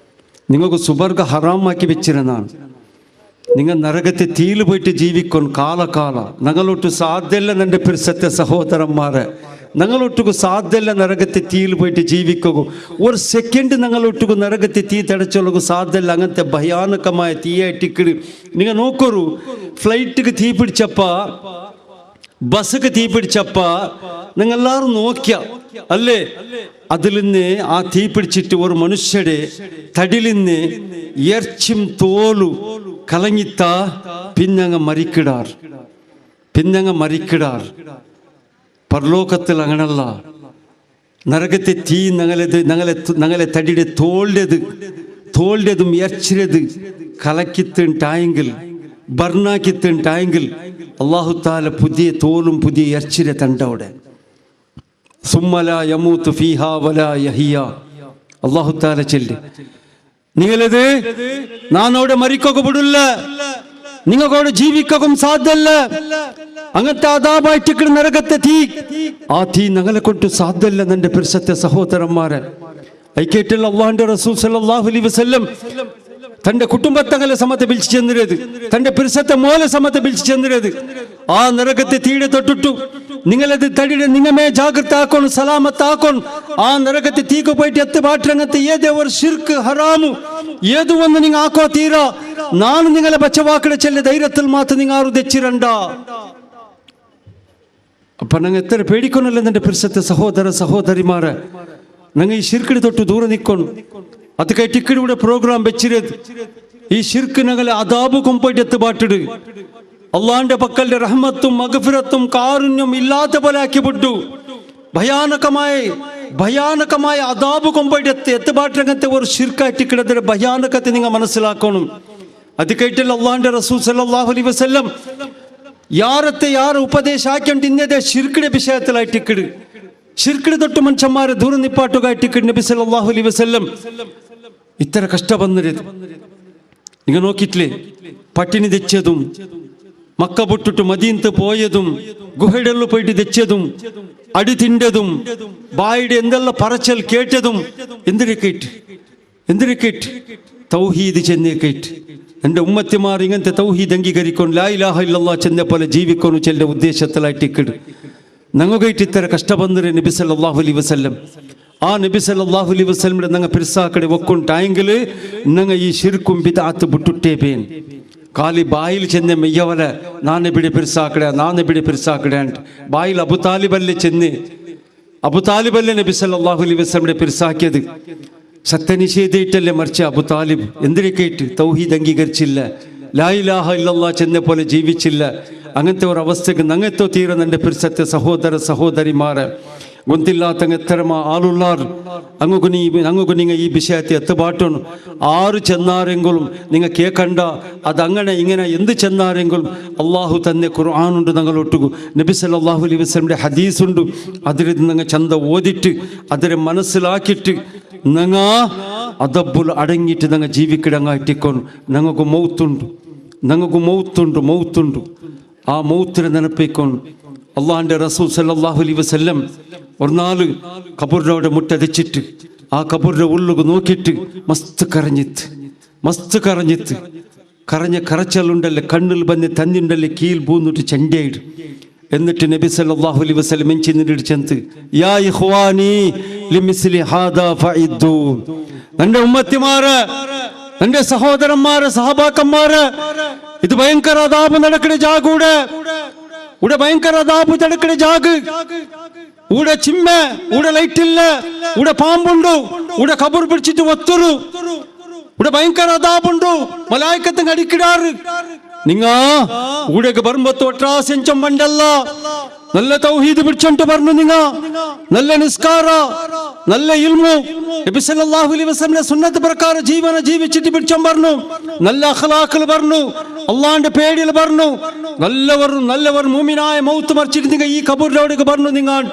[SPEAKER 1] നിങ്ങൾക്ക് സുബർഗ ഹറാമാക്കി വെച്ചിരുന്നാണ്. നിങ്ങൾ നരകത്തെ തീയില് പോയിട്ട് ജീവിക്കും കാല ഞങ്ങളൊട്ടു സാധ്യല്ല. എൻ്റെ പിരിസത്തെ സഹോദരന്മാരെ, ഞങ്ങളൊട്ടുകു സാധ്യല്ല നരകത്തെ തീയിൽ പോയിട്ട് ജീവിക്കുക. ഒരു സെക്കൻഡ് ഞങ്ങളൊട്ടുകു നരകത്തെ തീ തടച്ചൊള്ളു സാധ്യല്ല. അങ്ങനത്തെ ഭയാനകമായ തീയായിട്ടിക്കിട് നിങ്ങൾ നോക്കൊരു ഫ്ലൈറ്റിക്ക് തീ പിടിച്ചപ്പ ബസ്സൊക്കെ തീ പിടിച്ചപ്പ നിങ്ങളെല്ലാവരും നോക്കിയ അല്ലേ, അതിൽ നിന്ന് ആ തീ പിടിച്ചിട്ട് ഒരു മനുഷ്യരുടെ തടിയിൽ നിന്ന് ഇറച്ചും തോലു കലങ്ങിത്ത പിന്നങ്ങ് മരിക്കിടാർ. പരലോകത്തിൽ അങ്ങനല്ല. നരകത്തെ തീ ഞങ്ങളെ തടിയുടെ തോളിൻ്റെതും ഇറച്ചിരത് കലക്കിത്തുണ്ടായെങ്കിൽ ബർണാക്കിത്തുണ്ടായെങ്കിൽ അള്ളാഹു താല പുതിയ തോലും പുതിയ ഇറച്ചിര തണ്ടവിടെ സുമ്മല യമൂത്ത് ഫീഹാ വലാ യഹിയ. അള്ളാഹു താല ചൊല്ലി നിങ്ങളത് നാനവിടെ മരിക്കൊക്കെ വിടില്ല, നിങ്ങൾക്കവിടെ ജീവിക്കും സാധ്യല്ല. അങ്ങനത്തെ അതാപായിട്ട് നരകത്തെ തീ, ആ തീ ഞങ്ങളെ കൊണ്ട് സാധ്യല്ല. എൻ്റെ പരിസത്തെ സഹോദരന്മാരെ, ഐക്കേറ്റുള്ള അള്ളാഹുന്റെ റസൂൽ സല്ലല്ലാഹു അലൈഹി വസല്ലം തൻ്റെ കുടുംബത്തങ്ങളെ സമത്തെ വിളിച്ചു ചെന്നിരത്, തൻ്റെ പിരിസത്തെ മോലെ സമത്തെ വിളിച്ചു ചെന്നിരത്. ആ നരകത്തെ തീടെ തൊട്ടിട്ടു നിങ്ങളത് തടിയുടെ നിങ്ങമേ ജാഗ്രത ആക്കോൺ, സലാമത്താക്കോൺ. ആ നരകത്തെ തീക്ക് പോയിട്ട് എത്ത് പാട്ടിരങ്ങത്തെ ഏതേ ഒരു ഷിർക്ക് ഹറാമു ഏതു ഒന്ന് നിങ്ങൾ ആക്കോ തീരാ. ನಾನು നിങ്ങളെ ബച്ചവാക്കടെ ചെല്ല ധൈര്യത്തിൽ മാത്രം നിങ്ങൾ ആരും തെച്ചിരണ്ട. അപ്പൊ ഞങ്ങൾ എത്ര പേടിക്കൊന്നല്ല എൻ്റെ പിരിസത്തെ സഹോദരിമാരെ. ഞങ്ങൾ ഈ ഷിർക്കിടെ തൊട്ട് ദൂരെ നിൽക്കണം. ಅದಕ್ಕೆ ಟಿಕೆಟ್ ಕೂಡ ಪ್ರೋಗ್ರಾಮ್ ಬೆಚ್ಚಿರೋದು ಈ ಶಿರ್ಕ್ ನಗಲೆ ಅದಾಬು ಕೊಂಪೈಟ್ ಎತ್ತು ಬಾಟಿಡು ಅಲ್ಲಾಂಡೆ ಪಕ್ಕಲ್ಡೆ ರಹಮತ್ತುಂ ಮಗಫಿರತ್ತುಂ ಕಾರುಣ್ಯಂ ಇಲ್ಲಾತ പോലെ ആക്കിಬಿಟ್ಟು ഭയാനകമായ അദാബ് കൊമ്പൈട്ട് എത്ത് ബാട്ടിരങ്ങത്തെ ഒരു ഷിർക്കായി ടിക്കടത്തിന്റെ ഭയാനകത്തെ നിങ്ങൾ മനസ്സിലാക്കണം. അത് കേട്ടില്ല അള്ളാഹുന്റെ റസൂൽ സല്ലല്ലാഹു അലൈഹി വസല്ലം ಯಾರ ಉಪದೇಶ ಹಾಕೊಂಡು ಇನ್ನದೇ ಶಿರ್ಕಿಡೆ ವಿಷಯത്തിലായി ಟಿಕೆಟ್ ഷിർക്കിനെ തൊട്ട് മനുഷ്യന്മാരെ ദൂരം നിപ്പാട്ടുകായിട്ട് നബി സല്ലല്ലാഹു അലൈഹി വസല്ലം ഇത്ര കഷ്ട വന്നിരുത് നിങ്ങൾ നോക്കിയിട്ടില്ലേ? പട്ടിണി തെച്ചതും മക്ക പൊട്ടിട്ട് മദീനത്ത് പോയതും ഗുഹയിടെല്ലാം പോയിട്ട് തെച്ചതും അടി തിണ്ടതും ബായുടെ എന്തെല്ലാം പറച്ചൽ കേട്ടതും എന്തിനെ കേട്ട് തൗഹീദ് ചെന്നേ കേട്ട് എൻ്റെ ഉമ്മത്തിമാർ ഇങ്ങനത്തെ തൗഹീദ് അംഗീകരിക്കണം, ലാ ഇലാഹ ഇല്ലല്ലാഹ് ചെന്ന പോലെ ജീവിക്കണം ചെല്ല ഉദ്ദേശത്തിലായിട്ട് ഇക്കട് ഞങ്ങൾക്ക് ഇത്ര കഷ്ട ಬಂದರೆ നബി സല്ലല്ലാഹു അലൈഹി വസല്ലം ആ നബി സല്ലല്ലാഹു അലൈഹി വസല്ലം ഞങ്ങൾ പിരിസാക്കಡೆ ಒಕ್ಕೊಂಟಾಯಂಗಲ್ ഞങ്ങൾ ഈ ಶಿರ್ಕುಂ ಬಿದಾತ್ ಬಿಟ್ಟುಟ್ಟೇ ಬೇನ್ ಖಾಲಿ ಬಾಯಿಲ್ ಚೆನ್ನೆ ಮೆಯ್ಯವಲ ನಾನೇ ಬಿಡಿ ಪಿರ್ಸಾಕಡೆ ಅಂತ ಬಾಯಿಲ್ ಅಬು ತಾಲಿಬಲ್ಲೇ ಚೆನ್ನೆ ಅಬು ತಾಲಿಬಲ್ಲೇ ನಬಿ ಸಲ್ಲಲ್ಲಾಹು ಅಲೈಹಿ ವಸಲ್ಲಂ പിർസാക്കിയത്. സത്യനിഷേധ ഇട്ടല്ലേ മറിച്ച അബു താലിബ് എന്തിനൊക്കെയിട്ട് തൗഹീദ് അംഗീകരിച്ചില്ല, ലാ ഇലാഹ ഇല്ലല്ലാഹ് ചെന്ന പോലെ ജീവിച്ചില്ല. അങ്ങനത്തെ ഒരു അവസ്ഥക്ക് ഞങ്ങെത്തോ തീരുന്ന എൻ്റെ പിരിസത്തെ സഹോദരിമാരെ ഗൊന്തില്ലാത്തങ്ങ് എത്തരമ ആളുള്ളാർ അങ്ങു നിങ്ങൾ ഈ വിഷയത്തെ എത്തുപാട്ടണം. ആറ് ചെന്നാരെങ്കിലും നിങ്ങൾ കേൾക്കണ്ട, അതങ്ങനെ ഇങ്ങനെ എന്ത് ചെന്നാരെങ്കിലും അള്ളാഹു തന്നെ ഖുർആനുണ്ട് ഞങ്ങളൊട്ടുകു, നബി സല്ലല്ലാഹു അലൈഹി വസല്ലമിൻ്റെ ഹദീസുണ്ട്. അതിൽ നിങ്ങൾ ചന്ത ഓതിട്ട് അതിനെ മനസ്സിലാക്കിയിട്ട് ഞങ്ങ അതബുൽ അടങ്ങിയിട്ട് ഞങ്ങൾ ജീവിക്കിടങ്ങായിട്ടിക്കൊണ്ട് ഞങ്ങൾക്ക് മൗത്തുണ്ട്. ആ മൗത്തിനെ നിനപ്പിക്കൊണ്ട് അള്ളാഹിൻ്റെ റസൂൽ സല്ലല്ലാഹു അലൈഹി വസല്ലം ഒരു നാല് കബറിനോട് മുട്ടതിച്ചിട്ട് ആ കബറിൻ്റെ ഉള്ളിൽ നോക്കിയിട്ട് മസ്ത് കരഞ്ഞിത്ത് കരച്ചലുണ്ടല്ലേ കണ്ണിൽ ബന്നി തന്നിണ്ടല്ലേ കീൽ പൂന്നിട്ട് ചെണ്ടയിട്. എന്നിട്ട് നബി സല്ലല്ലാഹു അലൈഹി വസല്ലം മെഞ്ചിന്നിട്ട് ചെന്ന് യാ ഇഖ്വാനി ലിമിസ്ലി ഹാദാ ഫഇദ്ദു, എൻ്റെ ഉമ്മത്തിമാരെ, എൻ്റെ സഹോദരന്മാരെ, സഹബാക്കന്മാരെ, ഇത് ഭയങ്കര അദാബ് നടക്കണ ജാഗൂടെ ഇവിടെ ഭയങ്കര അദാബ് നടക്കണ ജാഗ്. ഇവിടെ ചിമ്മ, ഇവിടെ ലൈറ്റ് ഇല്ല, ഇവിടെ പാമ്പുണ്ടു, ഇവിടെ കബർ പിടിച്ചിട്ട് ഒത്തുരു. ഇവിടെ ഭയങ്കര അതാപുണ്ടു മലായിക്കത്ത് അടിക്കിടാറ് നിങ്ങ ഇവിടേക്ക് വരുമ്പോ തൊട്ടാസെഞ്ചം പണ്ടല്ല നല്ല തൗഹീദ് പിടിച്ചോണ്ട് പറഞ്ഞു നിങ്ങ നല്ല നിസ്കാര നല്ല ഇൽമു നബി സല്ലല്ലാഹു അലൈഹി വസല്ലം സുന്നത്ത് പ്രകാരം ജീവന ജീവിച്ചിട്ട് പിടിച്ചോൻ പറഞ്ഞു നല്ല അഖ്ലാഖിൽ പറഞ്ഞു അള്ളാന്റെ പേടിയിൽ പറഞ്ഞു നല്ലവർ മുഅ്മിനായ മൗത്ത് മരിച്ചിട്ട് നിങ്ങൾ ഈ ഖബറിലേക്ക് പറഞ്ഞു നിങ്ങൾ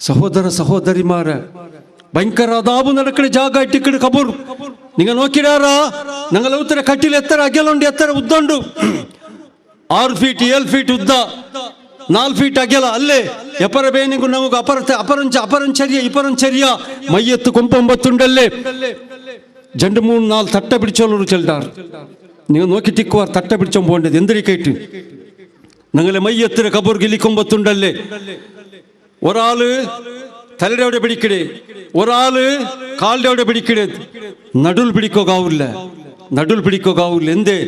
[SPEAKER 1] സഹോദര സഹോദരിമാരെ ഭയങ്കര അതാപ് നടക്കുന്ന ജാഗ ഇട്ടിക്കട് ഖബർ നിങ്ങൾ നോക്കിടാറാ ഞങ്ങൾ ഉത്തര കട്ടിൽ എത്ര അകലുണ്ട് എത്ര ഉദ്ദുണ്ട് 6 ഫീറ്റ് 7 ഫീറ്റ് ഉദ്ദ 4 ഫീറ്റ് അകല അല്ലേ എപ്പറ പേനിಗೂ നമുക്ക് അപ്പറം ചെറിയ മയ്യത്ത് കൊമ്പൊമ്പത്തുണ്ടല്ലേ 2 3 4 തട്ട പിടിച്ചോളൂ ചെല്ലാർ നിങ്ങൾ നോക്കിട്ടിക്കുവാർ തട്ട പിടിച്ചോ പോകേണ്ടത് എന്തിരിക്കേറ്റ് ഞങ്ങളെ മയ്യത്തിന് ഖബർ ഗിലിക്കൊമ്പത്തുണ്ടല്ലേ ഒരാള് തലയുടെ അവിടെ പിടിക്കടേ ഒരാള് കാലിന്റെ അവിടെ പിടിക്കടേ നടുൽ പിടിക്കുകയാവില്ല എന്തേ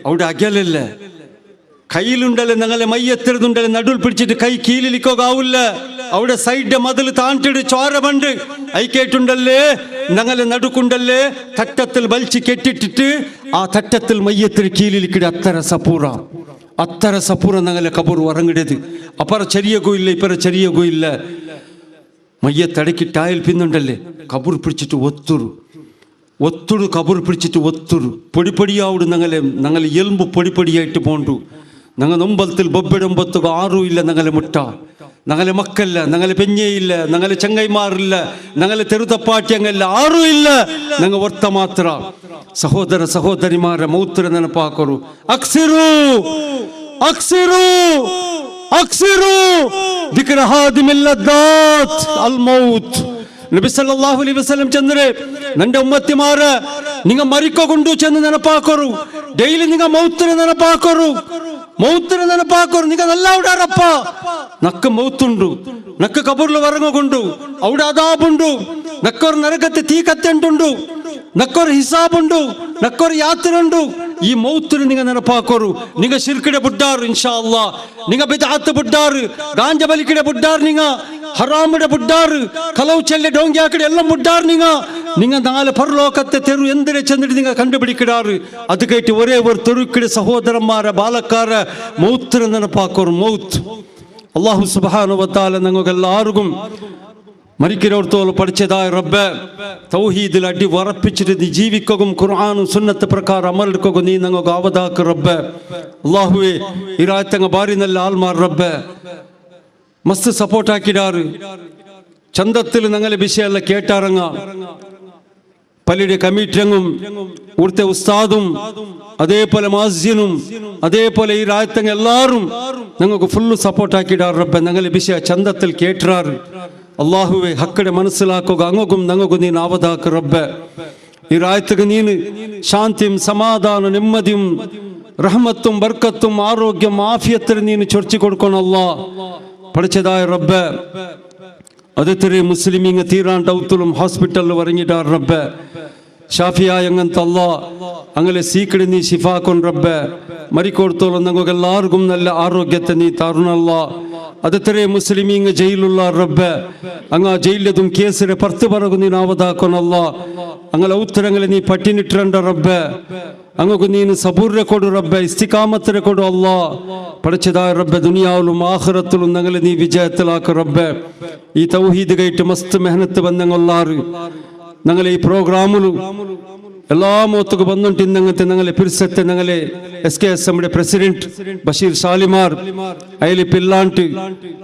[SPEAKER 1] അവിടെ അകലല്ല കയ്യിലുണ്ടല്ലേ ഞങ്ങളെ മയ്യത്തിരുന്നുണ്ടല്ലേ നടുൽ പിടിച്ചിട്ട് കൈ കീലിലിക്കുകയാവില്ല അവിടെ സൈഡ് മതിൽ താണ്ടിട്ട് ചോര പണ്ട് ഐക്കേട്ടുണ്ടല്ലേ ഞങ്ങളെ നടുക്കുണ്ടല്ലേ തട്ടത്തിൽ വലിച്ചു കെട്ടിട്ടിട്ട് ആ തട്ടത്തിൽ മയ്യത്തിന് കീലിലിക്കിടെ അത്തര സപ്പൂറ ഞങ്ങളെ ഖബർ ഉറങ്ങിടത് അപ്പറ ചെറിയ ഗോയില്ല ഇപ്പറ ചെറിയ ഗോയില്ല മയ്യത്തടക്കി ടായിൽ പിന്നുണ്ടല്ലേ ഖബർ പിടിച്ചിട്ട് ഒത്തുടു ഖബർ പിടിച്ചിട്ട് പൊടിപ്പൊടിയാവുട് ഞങ്ങളെ എലുമ്പ് പൊടിപ്പൊടിയായിട്ട് പോണ്ടു ഞങ്ങൾ നൊമ്പലത്തിൽ ബൊബ്ബെടുമ്പത്തുക ആറും ഇല്ല ഞങ്ങളെ മുട്ട ഞങ്ങളെ മക്കല്ല ഞങ്ങളെ പെഞ്ഞയില്ല ഞങ്ങളെ ചെങ്ങൈമാറില്ല ഞങ്ങളെ തെരുതപ്പാട്യങ്ങല്ല ആറും ഇല്ല ഞങ്ങൾ ഒർത്ത മാത്ര സഹോദര സഹോദരിമാരെ മൗത്ര ನೆನಪಾಕರು അക്സിറു ദിക്ര ഹാദിമിൽ ലദ്ദാത്ത് അൽ മൗത്ത് നബി സല്ലല്ലാഹു അലൈഹി വസല്ലം ചന്ദ്രെ നന്റെ ഉമ്മത്തിമാരെ നിങ്ങൾ മരിക്കൊണ്ടു ചെന്ന് ನೆನಪಾಕರು ഡെയിലി നിങ്ങൾ മൗത്തിനെ ನೆನಪಾಕರು നിങ്ങൾ നല്ല ഉടാറപ്പ നക്ക് മൗത്തുണ്ടു നക്ക് കബറിൽ വറങ്ങുകൊണ്ടു അവിടെ അദാബുണ്ടു നക്കൊരു നരകത്തെ തീ കത്തുണ്ടു നക്കൊരു ഹിസാബുണ്ടു നക്കൊരു യാത്രയുണ്ടു ഈ മൗത്തിന് നിങ്ങൾ ನೆನಪಾಕರು നിങ്ങൾ ശിർക്കിടെ ബുഡ്ഡാർ ഇൻഷാ അല്ലാഹ് നിങ്ങൾ ബിദ്അത്ത് ബുഡ്ഡാർ ഗാഞ്ച ബലിക്കിടെ ബുഡ്ഡാർ നിങ്ങൾ ഹറാമിടെ ബുഡ്ഡാർ കലവ് ചെല്ലെ ഡോങ്ക്യാക്കിടെ എല്ലാം ബുഡ്ഡാർ നിങ്ങൾ നാല് പരലോകത്തെ തെരു എന്തിനെ ചെന്നിട്ട് നിങ്ങൾ കണ്ടുപിടിക്കിടാറ് അത് കേട്ട് ഒരേ ഒരു തെരുക്കിടെ സഹോദരന്മാരെ ബാലക്കാരെ മൗത്തിന് ನೆನಪಾಕರು മൗത്ത് അല്ലാഹു സുബ്ഹാനഹു വ തആല ഞങ്ങൾക്കെല്ലാവർക്കും മരിക്കുന്നോർത്തോളം പഠിച്ചതായ റബ്ബ് തൗഹീദിൽ അടി ഉറപ്പിച്ചിട്ട് നീ ജീവിക്കുകയും ഖുർആനും സുന്നത്ത് പ്രകാരം അമലെടുക്കുകയും നീ ഞങ്ങൾക്ക് ആവതാക്ക് റബ്ബ് അല്ലാഹുവേ ഈ രാജ്യത്തങ്ങ ഭാരി നല്ല ആൾമാർ റബ്ബ് മസ്ത് സപ്പോർട്ടാക്കിടാറ് ചന്തത്തിൽ ഞങ്ങളെ വിഷയമെല്ലാം കേട്ടാറങ്ങ പള്ളിയുടെ കമ്മിറ്റിയങ്ങും ഇവിടുത്തെ ഉസ്താദും അതേപോലെ മാസ്ജിനും അതേപോലെ ഈ രാജ്യത്തങ്ങ എല്ലാവരും ഞങ്ങൾക്ക് ഫുള്ള് സപ്പോർട്ടാക്കിടാറ് റബ്ബ് ഞങ്ങളെ വിഷയ ചന്തത്തിൽ കേട്ടാറ് അള്ളാഹുവെ ഹക്കടെ മനസ്സിലാക്കുക അങ്ങും ഞങ്ങൾക്കും നീ ആവതാക്ക് റബ്ബ് ഈ രാജ്യത്തേക്ക് നീ ശാന്തിയും സമാധാനം നെമ്മതിയും റഹ്മത്തും ബർക്കത്തും ആരോഗ്യം ആഫിയത്തിന് നീ ചൊരിച്ചു കൊടുക്കണം അല്ലാ പഠിച്ചതായ റബ്ബ് അതെത്തിരി മുസ്ലിമീങ്ങ തീരാണ്ടൗത്തിലും ഹോസ്പിറ്റലിൽ വരങ്ങിട്ടാർ റബ്ബ് ഷാഫിയായ അങ്ങനത്തെ അല്ലാ അങ്ങനെ സീക്കടി നീ ശിഫാക്കൊൺ റബ്ബ് മരിക്കോടത്തോളം ഞങ്ങൾക്ക് എല്ലാവർക്കും നല്ല ആരോഗ്യത്തെ നീ താറുണല്ല അതെത്തിരി മുസ്ലിമീങ്ങ ജയിലുള്ള റബ്ബ് അങ്ങ ജയിലതും കേസിനെ പുറത്തു പറകു നീ ആവതാക്കൊണല്ല അങ്ങനെ ഉത്തരങ്ങളെ നീ പട്ടിനിട്ടിരണ്ട റബ്ബ് അങ്ങക്ക് നീನು സബൂറിനെ ಕೊಡು റബ്ബെ ഇസ്തിഖാമത്തിനെ ಕೊಡು അല്ലാ പഠിച്ചതായ റബ്ബെ ദുനിയാവിലും ആഖിറത്തിലും ഞങ്ങളെ നീ വിജയത്തിലാക്ക് റബ്ബെ ഈ തൗഹീദ് കേട്ട് മസ്ത് മെഹനത്ത് ബന്ധങ്ങളാറ് ഞങ്ങളെ ഈ പ്രോഗ്രാമിലും എല്ലാ മോത്തുക്ക് വന്നിട്ട് ഇന്നങ്ങത്തെ ഞങ്ങളെ പിരിസത്തെ ഞങ്ങളെ SKSM പ്രസിഡന്റ് ബഷീർ ഷാലിമാർ അയല് പില്ലാണ്ട്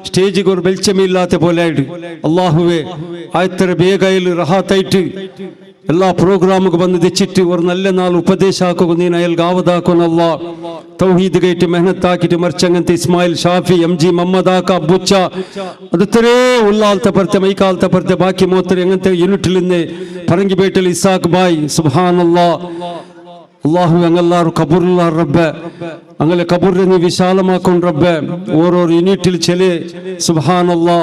[SPEAKER 1] സ്റ്റേജിൽ ഒരു വെളിച്ചമില്ലാത്ത പോലെ ആയിട്ട് അല്ലാഹുവേ ആയത്ര വേഗയിൽ റഹാത്തായിട്ട് എല്ലാ പ്രോഗ്രാമുക്ക് വന്ന് തെച്ചിട്ട് ഒരു നല്ല നാൾ ഉപദേശാക്കുക നീ അയാൾക്ക് ആവതാക്കൊന്നല്ല തൗഹീദ് കേട്ട് മെഹനത്താക്കിട്ട് മറിച്ചങ്ങനത്തെ ഇസ്മായിൽ ഷാഫി MG മുഹമ്മദാക്ക ബുച്ച അതെത്രേ ഉള്ളാലത്തെ പരത്തെ മൈക്കാലത്തെ പരത്തെ ബാക്കി മോത്തരെ അങ്ങനത്തെ യൂണിറ്റിൽ നിന്ന് പറങ്കിപേട്ടിൽ ഇസാഖ് ബായ് സുബ്ഹാനല്ലാ അള്ളാഹു അങ്ങെല്ലാവരും കബൂറുള്ള റബ്ബ് അങ്ങനെ കബൂറിനെ നീ വിശാലമാക്കും റബ്ബ് ഓരോ യൂണിറ്റിൽ ചെലെ സുബ്ഹാനല്ലാ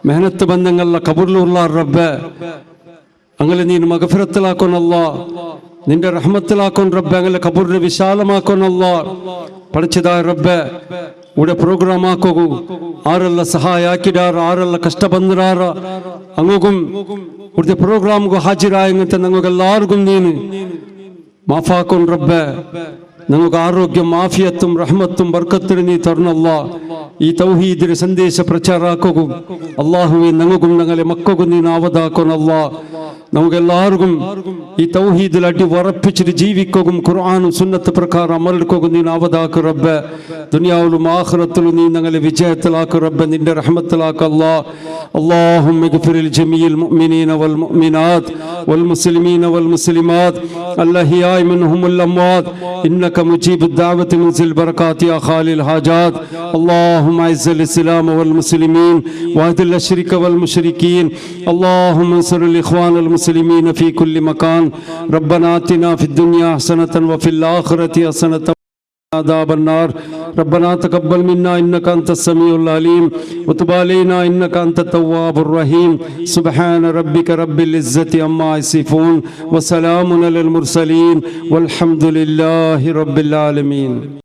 [SPEAKER 1] മെഹനത്ത് ബന്ധങ്ങളിലെ കബൂറിലുള്ള റബ്ബ് അങ്ങനെ നീ മഗ്ഫിറത്തിലാക്കൊന്നല്ല നിന്റെ റഹ്മത്തിലാക്കൊൻ റബ്ബെ അങ്ങനെ കബൂറിനെ വിശാലമാക്കൊന്നല്ല പഠിച്ചതായ റബ്ബെ ഇവിടെ പ്രോഗ്രാം ആക്കൂ ആരെಲ್ಲ ಸಹಾಯ ಹಾಕಿದಾರ ಆರೆಲ್ಲ ಕಷ್ಟ ಬಂದಿರಾರ അങ്ങും ഇവിടുത്തെ പ്രോഗ്രാമുಗೂ ഹാജിരായങ്ങനത്തെ ഞങ്ങൾക്കെല്ലാവർക്കും നീನು മാഫാക്കും റബ്ബേ ഞങ്ങൾക്ക് ആരോഗ്യം ആഫിയത്തും റഹ്മത്തും ബർക്കത്തിന് നീ തരണല്ല ഈ തൗഹീദിന്റെ സന്ദേശ പ്രചാരാക്കും അല്ലാഹുവേ ഞങ്ങൾക്കും ഞങ്ങളെ മക്കൾക്കും നീ ആവതാക്കണല്ല നമുക്കെല്ലാവർക്കും ഈ തൗഹീദിൽ അടി ഉറപ്പിച്ചിട്ട് ജീവിക്കും ഖുർആനും സുന്നത്ത് പ്രകാരം അമലെടുക്കും നീ ആവതാക്കു റബ്ബേ ദുനിയാവിലും ആഖിറത്തിലും നീ ഞങ്ങളെ വിജയത്തിലാക്കു റബ്ബേ നിന്റെ റഹ്മത്തിലാക്കല്ല اللهم اغفر لجميع المؤمنين والمؤمنات والمسلمين والمسلمات الأحياء منهم والأموات إنك مجيب الدعوة منزل البركات يا خالي الحاجات اللهم اعز الإسلام والمسلمين واذل الشرك والمشركين اللهم انصر الإخوان المسلمين في كل مكان ربنا آتنا في الدنيا حسنة وفي الآخرة حسنة عذاب النار ربنا تقبل منا إنك أنت السميع العليم وتب علينا إنك أنت التواب الرحيم سبحان ربك رب العزة عما يصفون وسلام على المرسلين والحمد لله رب العالمين.